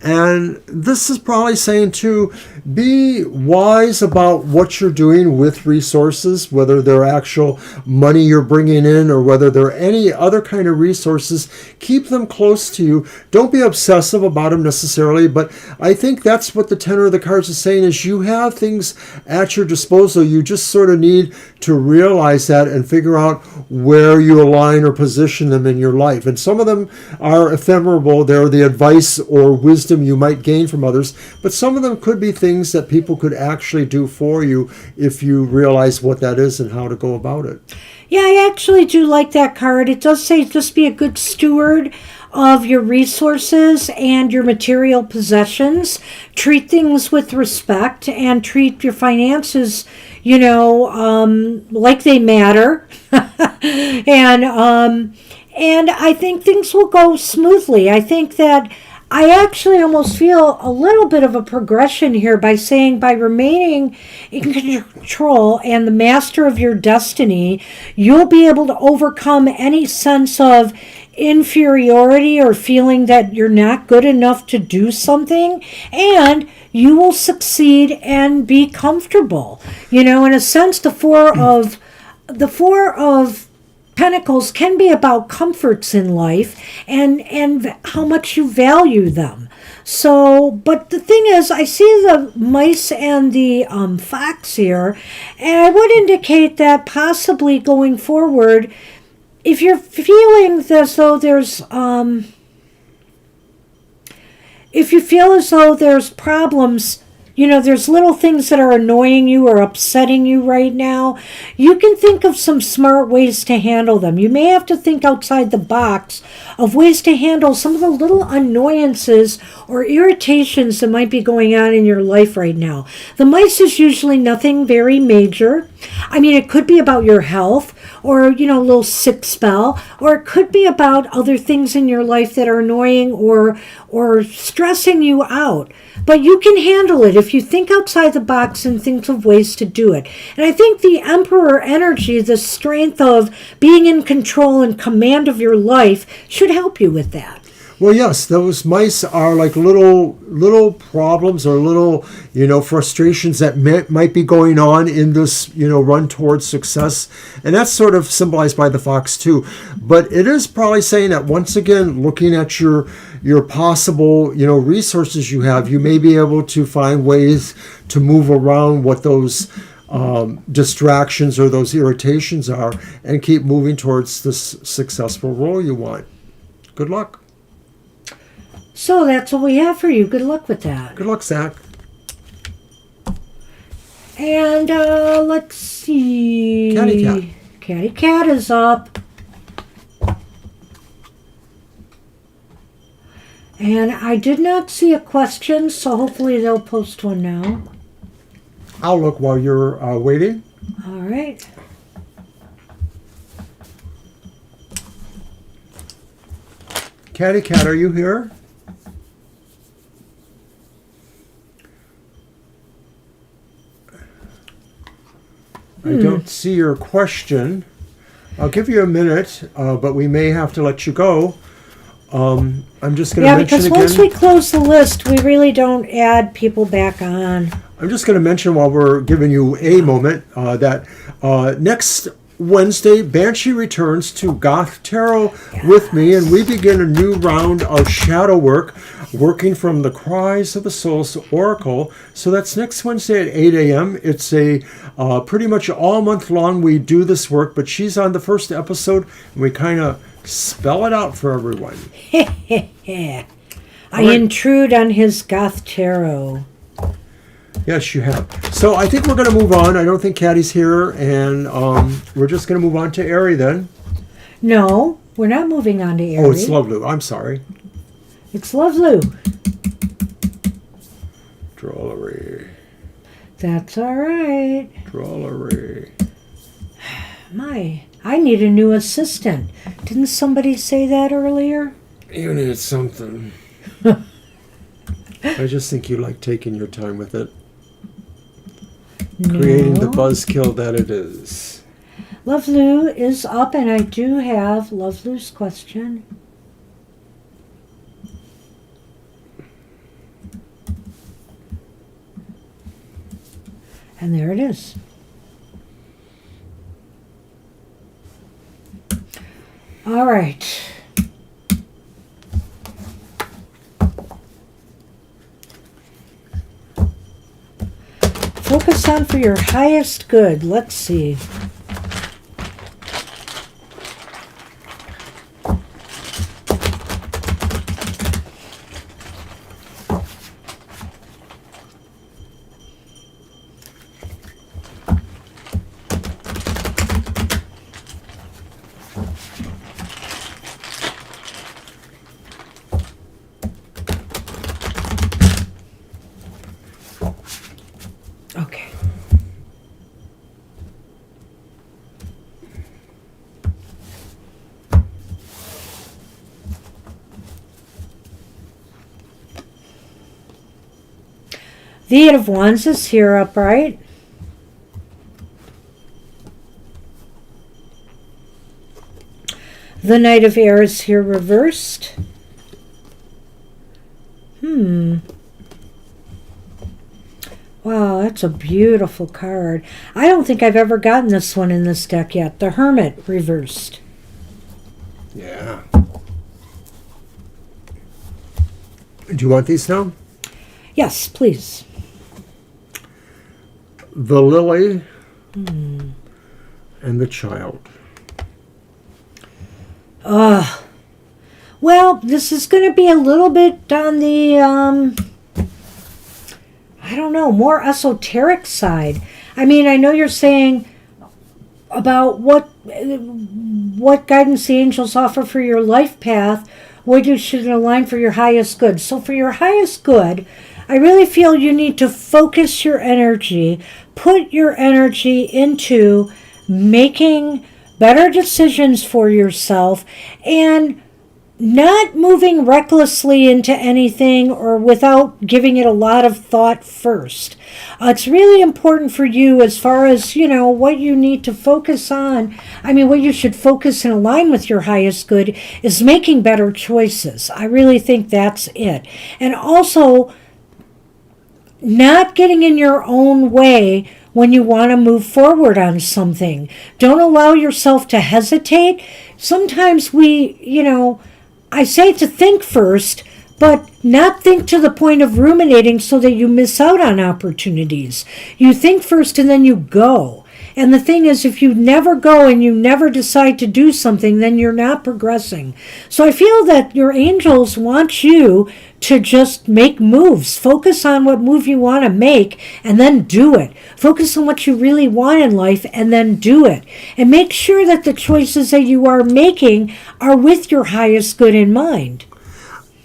And this is probably saying too, be wise about what you're doing with resources, whether they're actual money you're bringing in or whether they're any other kind of resources. Keep them close to you. Don't be obsessive about them necessarily, but I think that's what the tenor of the cards is saying, is you have things at your disposal. You just sort of need to realize that and figure out where you align or position them in your life. And some of them are ephemeral. They're the advice or wisdom you might gain from others, but some of them could be things that people could actually do for you if you realize what that is and how to go about it. Yeah, I actually do like that card. It does say just be a good steward of your resources and your material possessions. Treat things with respect and treat your finances, like they matter. And I think things will go smoothly. I think that I actually almost feel a little bit of a progression here by saying by remaining in control and the master of your destiny, you'll be able to overcome any sense of inferiority or feeling that you're not good enough to do something, and you will succeed and be comfortable. In a sense, the four of Pentacles can be about comforts in life and how much you value them. So, but the thing is, I see the mice and the fox here, and I would indicate that possibly going forward, if you're feeling as though there's if you feel as though there's problems, there's little things that are annoying you or upsetting you right now, you can think of some smart ways to handle them. You may have to think outside the box of ways to handle some of the little annoyances or irritations that might be going on in your life right now. The mice is usually nothing very major. I mean, it could be about your health or, a little sick spell, or it could be about other things in your life that are annoying or stressing you out. But you can handle it if you think outside the box and think of ways to do it. And I think the Emperor energy, the strength of being in control and command of your life, should help you with that. Well, yes, those mice are like little problems or little, frustrations that might be going on in this, run towards success. And that's sort of symbolized by the fox too. But it is probably saying that once again, looking at your possible, resources you have, you may be able to find ways to move around what those distractions or those irritations are, and keep moving towards this successful role you want. Good luck. So that's what we have for you. Good luck with that. Good luck, Zach. And let's see. Catty Cat. Catty Cat is up. And I did not see a question, so hopefully they'll post one now. I'll look while you're waiting. All right. Catty Cat, are you here? I don't see your question. I'll give you a minute, but we may have to let you go. I'm just going to mention because again. once we close the list, we really don't add people back on. I'm just going to mention while we're giving you a moment that next Wednesday, Banshee returns to Goth Tarot with me, and we begin a new round of shadow work, working from the Cries of the Soul's Oracle. So that's next Wednesday at 8 a.m. It's a pretty much all month long we do this work, but she's on the first episode, and we kind of spell it out for everyone. I intrude on his Goth Tarot. Yes, you have. So I think we're going to move on. I don't think Caddy's here, and we're just going to move on to Ari then. No, we're not moving on to Ari. Oh, it's Lovelu. I'm sorry. It's Lovelu. Drollery. That's all right. Drollery. I need a new assistant. Didn't somebody say that earlier? You need something. I just think you like taking your time with it. No. Creating the buzzkill that it is. Lovelu is up, and I do have Lovelu's question. And there it is. All right. Focus on for your highest good. Let's see. Okay. The Eight of Wands is here upright. The Knight of Air is here reversed. Wow, that's a beautiful card. I don't think I've ever gotten this one in this deck yet. The Hermit reversed. Yeah. Do you want these now? Yes, please. The Lily and the Child. Well, this is going to be a little bit on the, I don't know, more esoteric side. I mean, I know you're saying about what guidance the angels offer for your life path, what you should align for your highest good. So for your highest good, I really feel you need to focus your energy, put your energy into making better decisions for yourself and not moving recklessly into anything or without giving it a lot of thought first. It's really important for you as far as, what you need to focus on. I mean, what you should focus and align with your highest good is making better choices. I really think that's it. And also, not getting in your own way when you want to move forward on something. Don't allow yourself to hesitate. Sometimes I say to think first, but not think to the point of ruminating so that you miss out on opportunities. You think first and then you go. And the thing is, if you never go and you never decide to do something, then you're not progressing. So I feel that your angels want you to just make moves. Focus on what move you want to make and then do it. Focus on what you really want in life and then do it. And make sure that the choices that you are making are with your highest good in mind.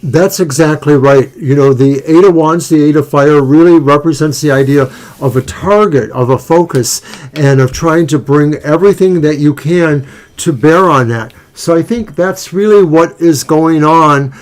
That's exactly right. The Eight of Wands, the Eight of Fire, really represents the idea of a target, of a focus, and of trying to bring everything that you can to bear on that. So I think that's really what is going on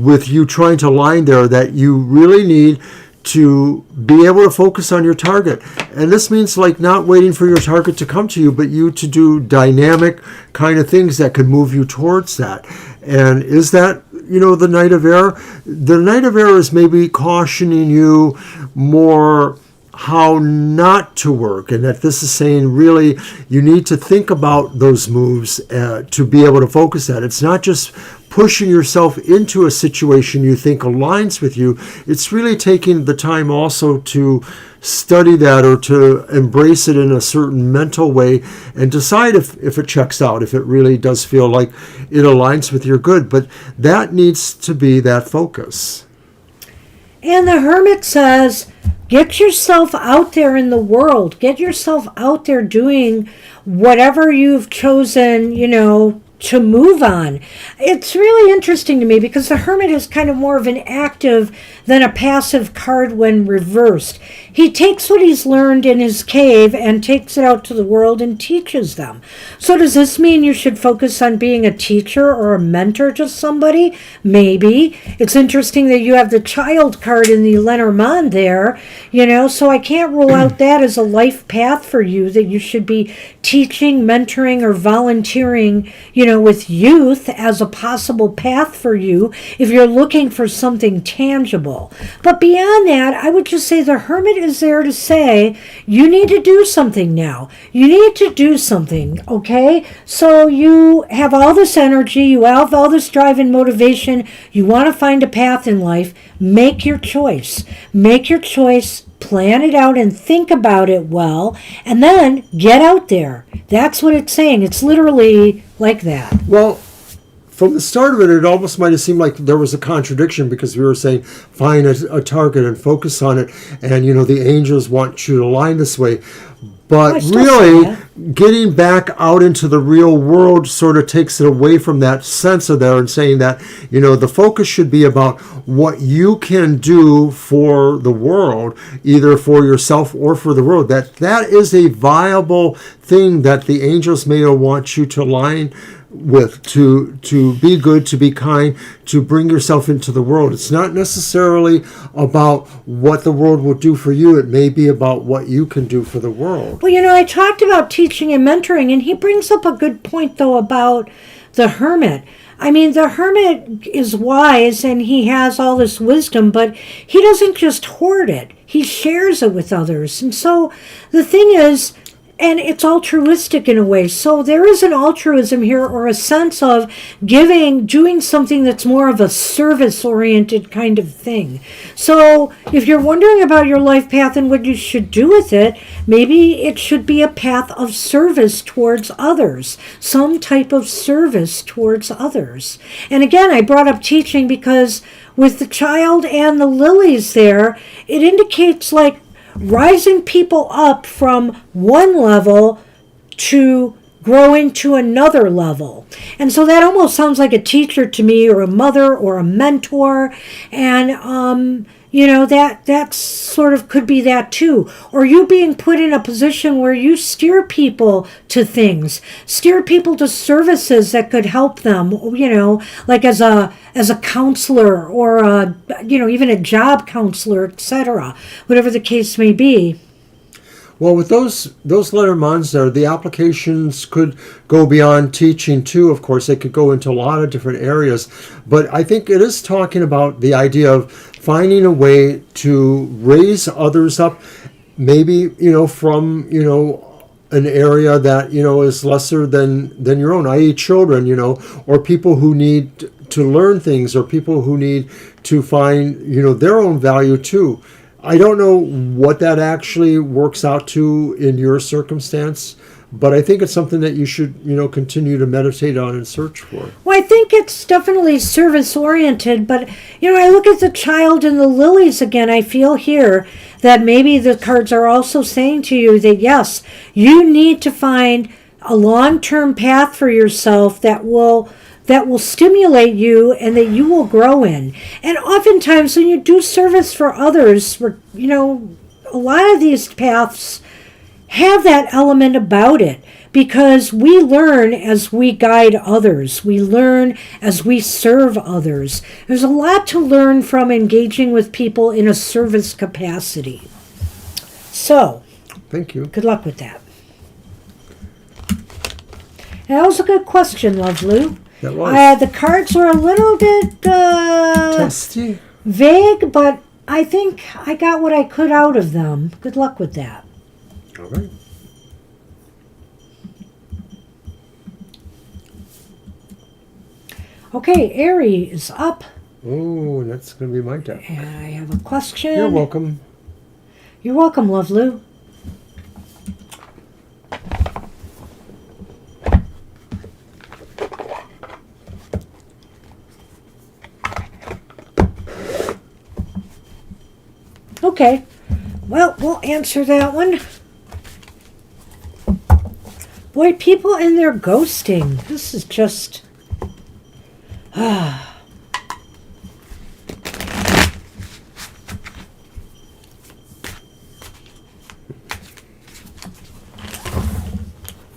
with you trying to line there, that you really need to be able to focus on your target. And this means not waiting for your target to come to you, but you to do dynamic kind of things that could move you towards that. And is that, the Knight of Air? The Knight of Air is maybe cautioning you more how not to work, and that this is saying really you need to think about those moves to be able to focus that. It's not just pushing yourself into a situation you think aligns with you. It's really taking the time also to study that or to embrace it in a certain mental way and decide if it checks out, if it really does feel like it aligns with your good. But that needs to be that focus. And the Hermit says, get yourself out there in the world. Get yourself out there doing whatever you've chosen, to move on. It's really interesting to me because the Hermit is kind of more of an active than a passive card when reversed. He takes what he's learned in his cave and takes it out to the world and teaches them. So does this mean you should focus on being a teacher or a mentor to somebody? Maybe. It's interesting that you have the Child card in the Lenormand there, so I can't rule out that as a life path for you, that you should be teaching, mentoring, or volunteering, with youth as a possible path for you if you're looking for something tangible. But beyond that, I would just say the Hermit is there to say, you need to do something now. You need to do something, okay? So you have all this energy, you have all this drive and motivation, you want to find a path in life. Make your choice. Make your choice. Plan it out and think about it well, and then get out there. That's what it's saying. It's literally like that. Well, from the start of it, it almost might have seemed like there was a contradiction because we were saying find a target and focus on it, and the angels want you to align this way. But really, getting back out into the real world sort of takes it away from that sense of there and saying that, the focus should be about what you can do for the world, either for yourself or for the world. That is a viable thing that the angels may want you to align with, to be good, to be kind, to bring yourself into the world. It's not necessarily about what the world will do for you. It may be about what you can do for the world. Well, I talked about teaching and mentoring, and he brings up a good point, though, about the Hermit. I mean, the Hermit is wise and he has all this wisdom, but he doesn't just hoard it. He shares it with others. And so the thing is, and it's altruistic in a way. So there is an altruism here, or a sense of giving, doing something that's more of a service-oriented kind of thing. So if you're wondering about your life path and what you should do with it, maybe it should be a path of service towards others, some type of service towards others. And again, I brought up teaching because with the Child and the lilies there, it indicates rising people up from one level to grow into another level. And so that almost sounds like a teacher to me, or a mother, or a mentor. And, that sort of could be that too. Or you being put in a position where you steer people to things, steer people to services that could help them, like as a counselor, or even a job counselor, etc., whatever the case may be. Well, with those Lenormands there, the applications could go beyond teaching too. Of course, they could go into a lot of different areas. But I think it is talking about the idea of finding a way to raise others up, maybe, from, an area that, is lesser than your own, i.e. children, or people who need to learn things, or people who need to find, their own value too. I don't know what that actually works out to in your circumstance, but I think it's something that you should, continue to meditate on and search for. Well, I think it's definitely service-oriented, but, I look at the child and the lilies again. I feel here that maybe the cards are also saying to you that, yes, you need to find a long-term path for yourself that will stimulate you and that you will grow in. And oftentimes when you do service for others, a lot of these paths have that element about it, because we learn as we guide others. We learn as we serve others. There's a lot to learn from engaging with people in a service capacity. So, thank you. Good luck with that. That was a good question, Love Lou. That was. The cards were a little bit testy, vague, but I think I got what I could out of them. Good luck with that. All right. Okay, Aries is up. Oh, that's going to be my deck. And I have a question. You're welcome. You're welcome, Love Lou. Okay, well, we'll answer that one. Boy, people and their ghosting. This is just...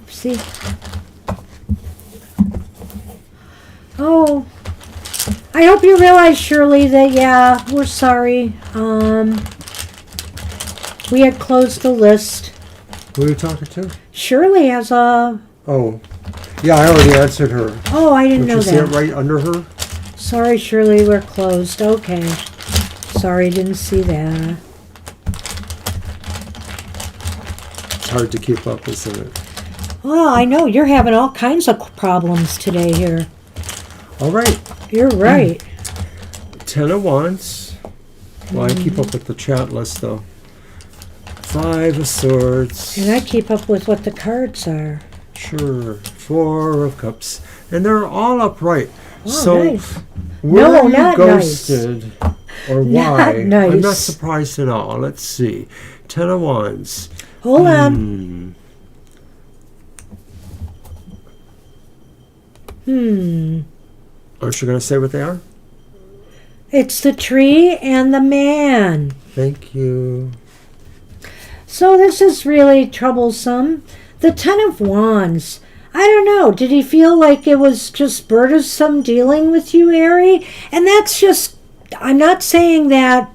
See? Oh, I hope you realize, Shirley, that, yeah, we're sorry. We had closed the list. Who are you talking to? Shirley has a... Oh, yeah, I already answered her. Oh, I didn't know Don't you that. see it right under her? Sorry, Shirley, we're closed. Okay. Sorry, didn't see that. It's hard to keep up, isn't it? Oh, I know. You're having all kinds of problems today here. All right. You're right. 10 of Wands. Well, I keep up with the chat list, though. 5 of Swords. And I keep up with what the cards are. Sure. 4 of Cups. And they're all upright. Oh, so, nice. were you not ghosted? Nice. Or why? Not nice. I'm not surprised at all. Let's see. 10 of Wands. Hold on. Aren't you going to say what they are? It's the tree and the man. Thank you. So this is really troublesome. The Ten of Wands. I don't know. Did he feel like it was just burdensome dealing with you, Ari? And that's just... I'm not saying that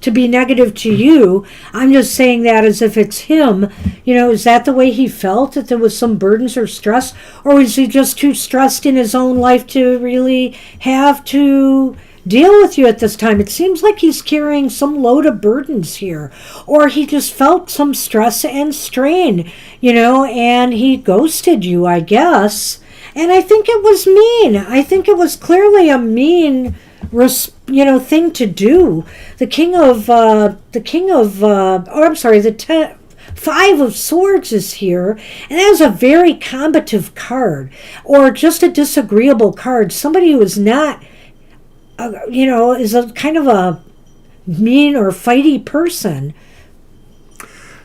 to be negative to you. I'm just saying that as if it's him. Is that the way he felt? That there was some burdens or stress? Or was he just too stressed in his own life to really have to deal with you at this time? It seems like he's carrying some load of burdens here. Or he just felt some stress and strain, and he ghosted you, I guess. And I think it was mean. I think it was clearly a mean thing to do. The 5 of Swords is here, and that is a very combative card, or just a disagreeable card. Somebody who is not, is a kind of a mean or fighty person.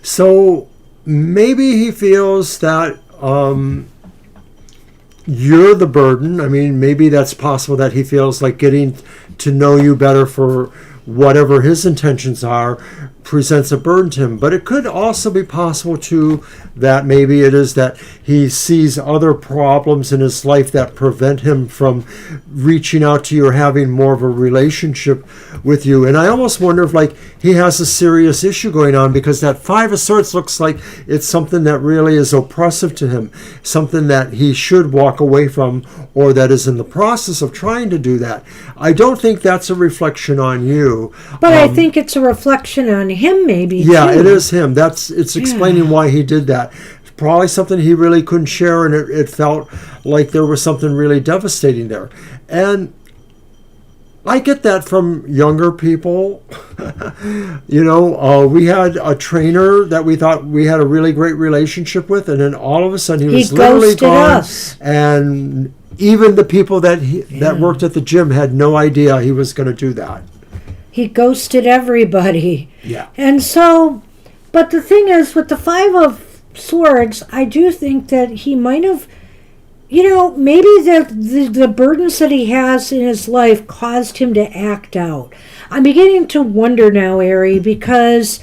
So maybe he feels that you're the burden. I mean, maybe that's possible, that he feels like getting to know you better for whatever his intentions are presents a burden to him. But it could also be possible too that maybe it is that he sees other problems in his life that prevent him from reaching out to you or having more of a relationship with you. And I almost wonder if he has a serious issue going on, because that 5 of Swords looks like it's something that really is oppressive to him, something that he should walk away from, or that is in the process of trying to do that. I don't think that's a reflection on you. But I think it's a reflection on him, maybe. Yeah, too. It is him. It's explaining why he did that. Probably something he really couldn't share, and it felt like there was something really devastating there. And I get that from younger people. We had a trainer that we thought we had a really great relationship with, and then all of a sudden he was literally ghosted gone. us. And even the people that worked at the gym had no idea he was going to do that. He ghosted everybody. Yeah. And so, but the thing is, with the Five of Swords, I do think that he might have, maybe the burdens that he has in his life caused him to act out. I'm beginning to wonder now, Ari, because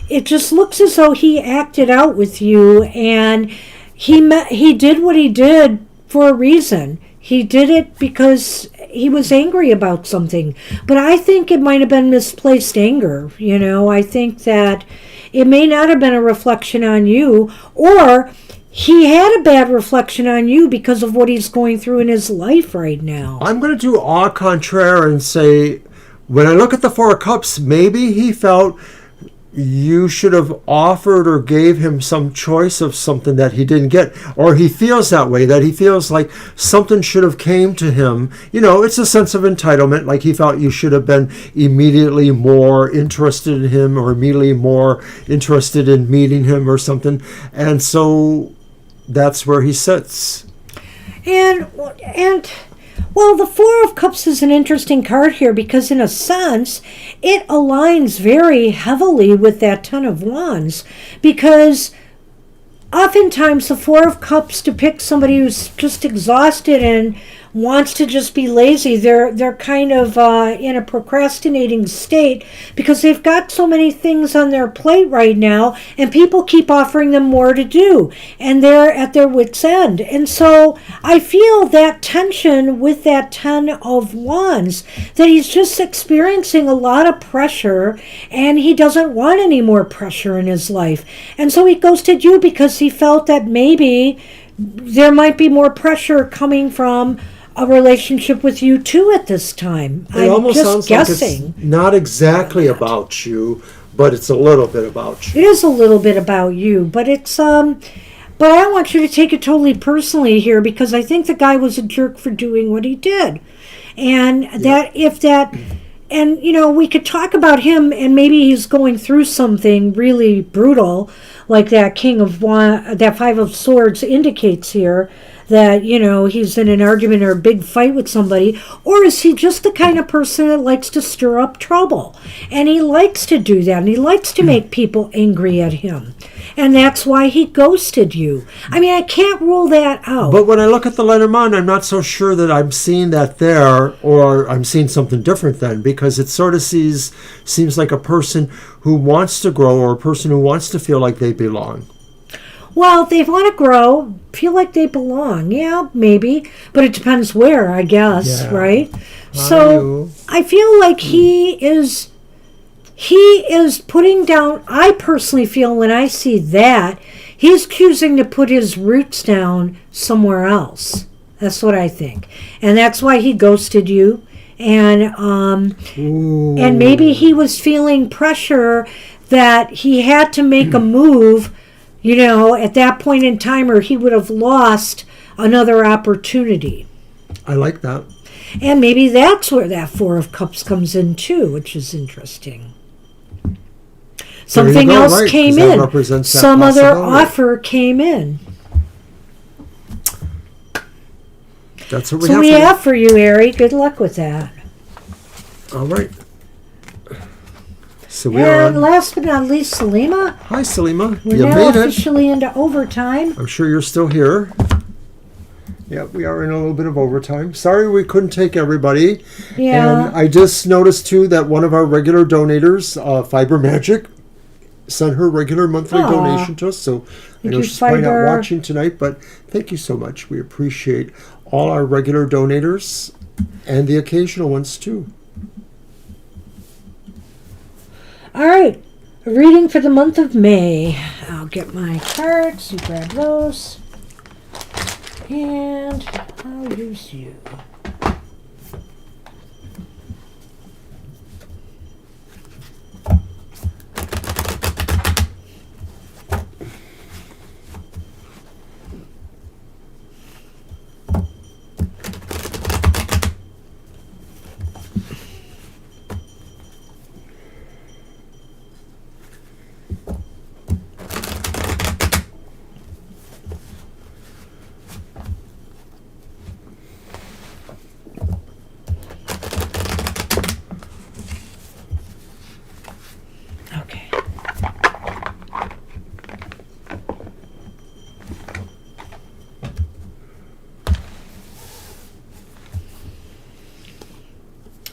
it just looks as though he acted out with you, and he did what he did for a reason. He did it because he was angry about something. But I think it might have been misplaced anger. I think that it may not have been a reflection on you, or he had a bad reflection on you because of what he's going through in his life right now. I'm going to do au contraire and say, when I look at the Four of Cups, maybe he felt you should have offered or gave him some choice of something that he didn't get, or he feels that way, that he feels like something should have came to him. It's a sense of entitlement, like he felt you should have been immediately more interested in him, or immediately more interested in meeting him or something. And so that's where he sits. And well, the Four of Cups is an interesting card here because, in a sense, it aligns very heavily with that Ten of Wands, because oftentimes the Four of Cups depicts somebody who's just exhausted and wants to just be lazy. They're kind of in a procrastinating state because they've got so many things on their plate right now, and people keep offering them more to do, and they're at their wits' end. And so I feel that tension with that Ten of Wands, that he's just experiencing a lot of pressure, and he doesn't want any more pressure in his life. And so he ghosted you because he felt that maybe there might be more pressure coming from a relationship with you too at this time. It almost sounds guessing. Like it's not exactly about you, but it's a little bit about you. It is a little bit about you, but it's but I don't want you to take it totally personally here, because I think the guy was a jerk for doing what he did. And we could talk about him, and maybe he's going through something really brutal, like that that Five of Swords indicates here, that, he's in an argument or a big fight with somebody. Or is he just the kind of person that likes to stir up trouble? And he likes to do that, and he likes to make people angry at him. And that's why he ghosted you. I mean, I can't rule that out. But when I look at the Lenormand, I'm not so sure that I'm seeing that there, or I'm seeing something different then, because it sort of seems like a person who wants to grow, or a person who wants to feel like they belong. Well, they want to grow, feel like they belong. Yeah, maybe. But it depends where, I guess, right? So I feel like he is putting down, I personally feel when I see that, he's choosing to put his roots down somewhere else. That's what I think. And that's why he ghosted you. And maybe he was feeling pressure that he had to make a move, at that point in time, or he would have lost another opportunity. I like that. And maybe that's where that Four of Cups comes in too, which is interesting. Something else came in. Some other offer came in. That's what we have for you, Ari. Good luck with that. All right. So last but not least, Salima. Hi, Salima. We're now officially into overtime. I'm sure you're still here. Yeah, we are in a little bit of overtime. Sorry we couldn't take everybody. Yeah. And I just noticed, too, that one of our regular donators, Fiber Magic, sent her regular monthly donation to us. So I know she's probably not watching tonight, but thank you so much. We appreciate all our regular donators and the occasional ones, too. All right, a reading for the month of May. I'll get my cards, you grab those, and I'll use you.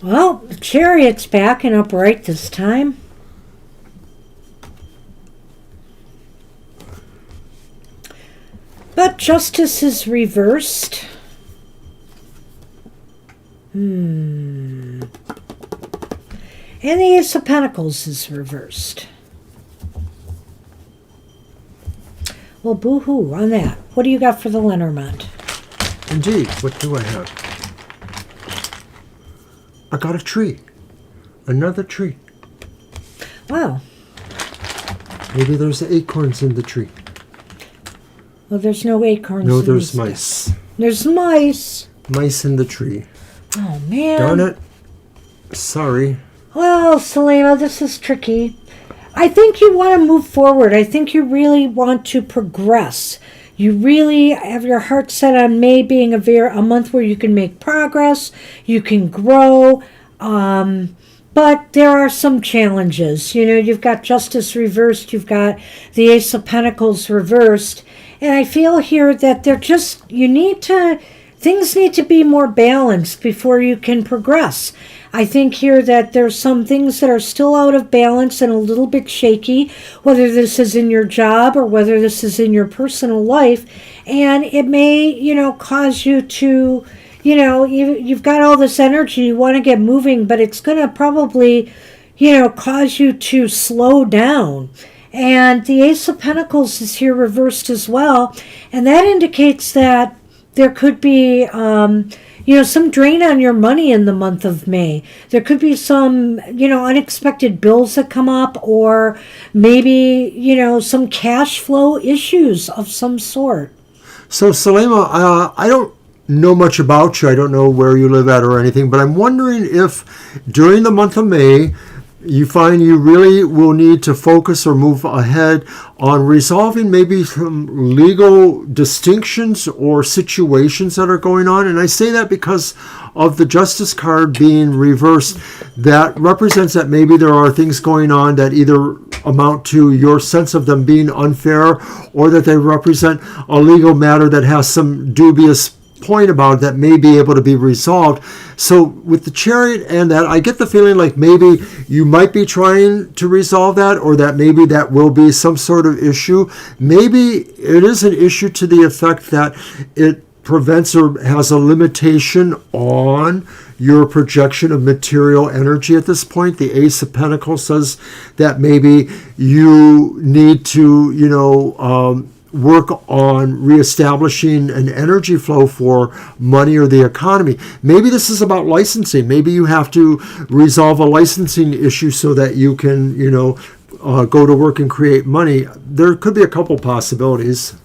Well, the Chariot's back and upright this time. But Justice is reversed. And the Ace of Pentacles is reversed. Well, boo-hoo on that. What do you got for the Lenormand? Indeed, what do I have? I got a tree. Another tree. Wow. Maybe there's acorns in the tree. Well, there's no acorns. No, in there's this mice. deck. There's mice. Mice in the tree. Oh, man. Darn it. Sorry. Well, Selena, this is tricky. I think you want to move forward. I think you really want to progress. You really have your heart set on May being a month where you can make progress, you can grow, but there are some challenges. You know, you've got Justice reversed, you've got the Ace of Pentacles reversed, and I feel here that things need to be more balanced before you can progress. I think here that there's some things that are still out of balance and a little bit shaky, whether this is in your job or whether this is in your personal life. And it may, cause you to, you've got all this energy, you want to get moving, but it's going to probably, cause you to slow down. And the Ace of Pentacles is here reversed as well. And that indicates that there could be, some drain on your money in the month of May. There could be some, unexpected bills that come up, or maybe, some cash flow issues of some sort. So, Selema, I don't know much about you. I don't know where you live at or anything, but I'm wondering if during the month of May, you find you really will need to focus or move ahead on resolving maybe some legal distinctions or situations that are going on. And I say that because of the Justice card being reversed. That represents that maybe there are things going on that either amount to your sense of them being unfair, or that they represent a legal matter that has some dubious point about it that may be able to be resolved. So with the Chariot and that, I get the feeling like maybe you might be trying to resolve that, or that maybe that will be some sort of issue. Maybe it is an issue to the effect that it prevents or has a limitation on your projection of material energy at this point. The Ace of Pentacles says that maybe you need to, work on reestablishing an energy flow for money or the economy. Maybe this is about licensing. Maybe you have to resolve a licensing issue so that you can, go to work and create money. There could be a couple possibilities.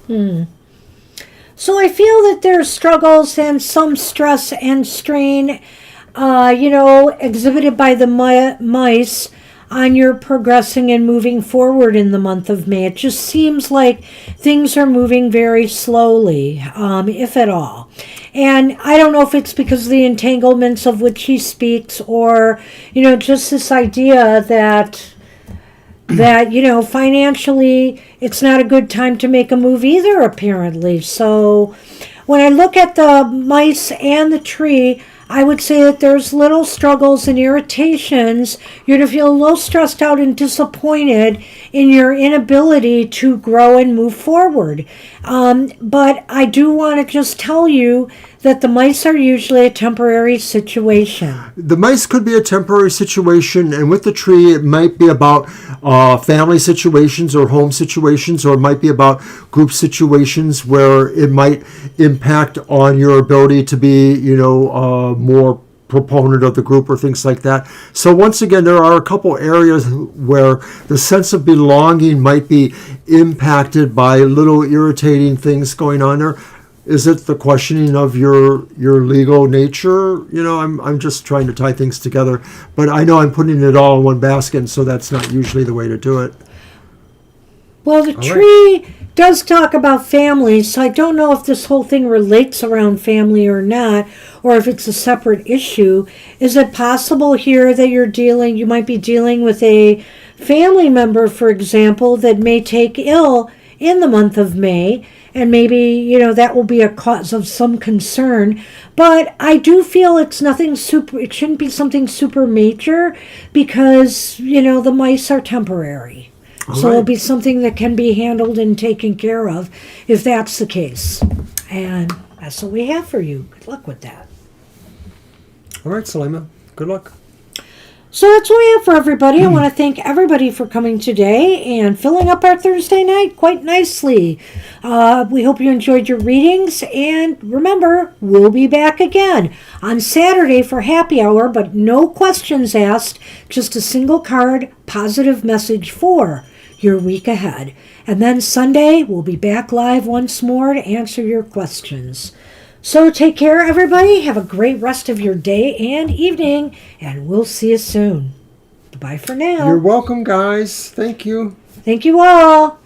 So I feel that there's struggles and some stress and strain, exhibited by the mice on your progressing and moving forward in the month of May. It just seems like things are moving very slowly, if at all. And I don't know if it's because of the entanglements of which he speaks, or, just this idea that financially it's not a good time to make a move either, apparently. So when I look at the mice and the tree, I would say that there's little struggles and irritations. You're going to feel a little stressed out and disappointed in your inability to grow and move forward. But I do want to just tell you that the mice are usually a temporary situation. The mice could be a temporary situation, and with the tree, it might be about family situations or home situations, or it might be about group situations where it might impact on your ability to be, more proponent of the group or things like that. So once again, there are a couple areas where the sense of belonging might be impacted by little irritating things going on there. Is it the questioning of your legal nature? I'm just trying to tie things together, but I know I'm putting it all in one basket, and so that's not usually the way to do it. Well, the tree does talk about family, so I don't know if this whole thing relates around family or not, or if it's a separate issue. Is it possible here that you might be dealing with a family member, for example, that may take ill in the month of May, and maybe, that will be a cause of some concern. But I do feel it's nothing super, it shouldn't be something super major because, the mice are temporary. So it'll be something that can be handled and taken care of if that's the case. And that's what we have for you. Good luck with that. All right, Selema. Good luck. So that's what we have for everybody. I want to thank everybody for coming today and filling up our Thursday night quite nicely. We hope you enjoyed your readings. And remember, we'll be back again on Saturday for happy hour, but no questions asked, just a single card, positive message for your week ahead. And then Sunday, we'll be back live once more to answer your questions. So take care, everybody. Have a great rest of your day and evening, and we'll see you soon. Bye for now. You're welcome, guys. Thank you. Thank you all.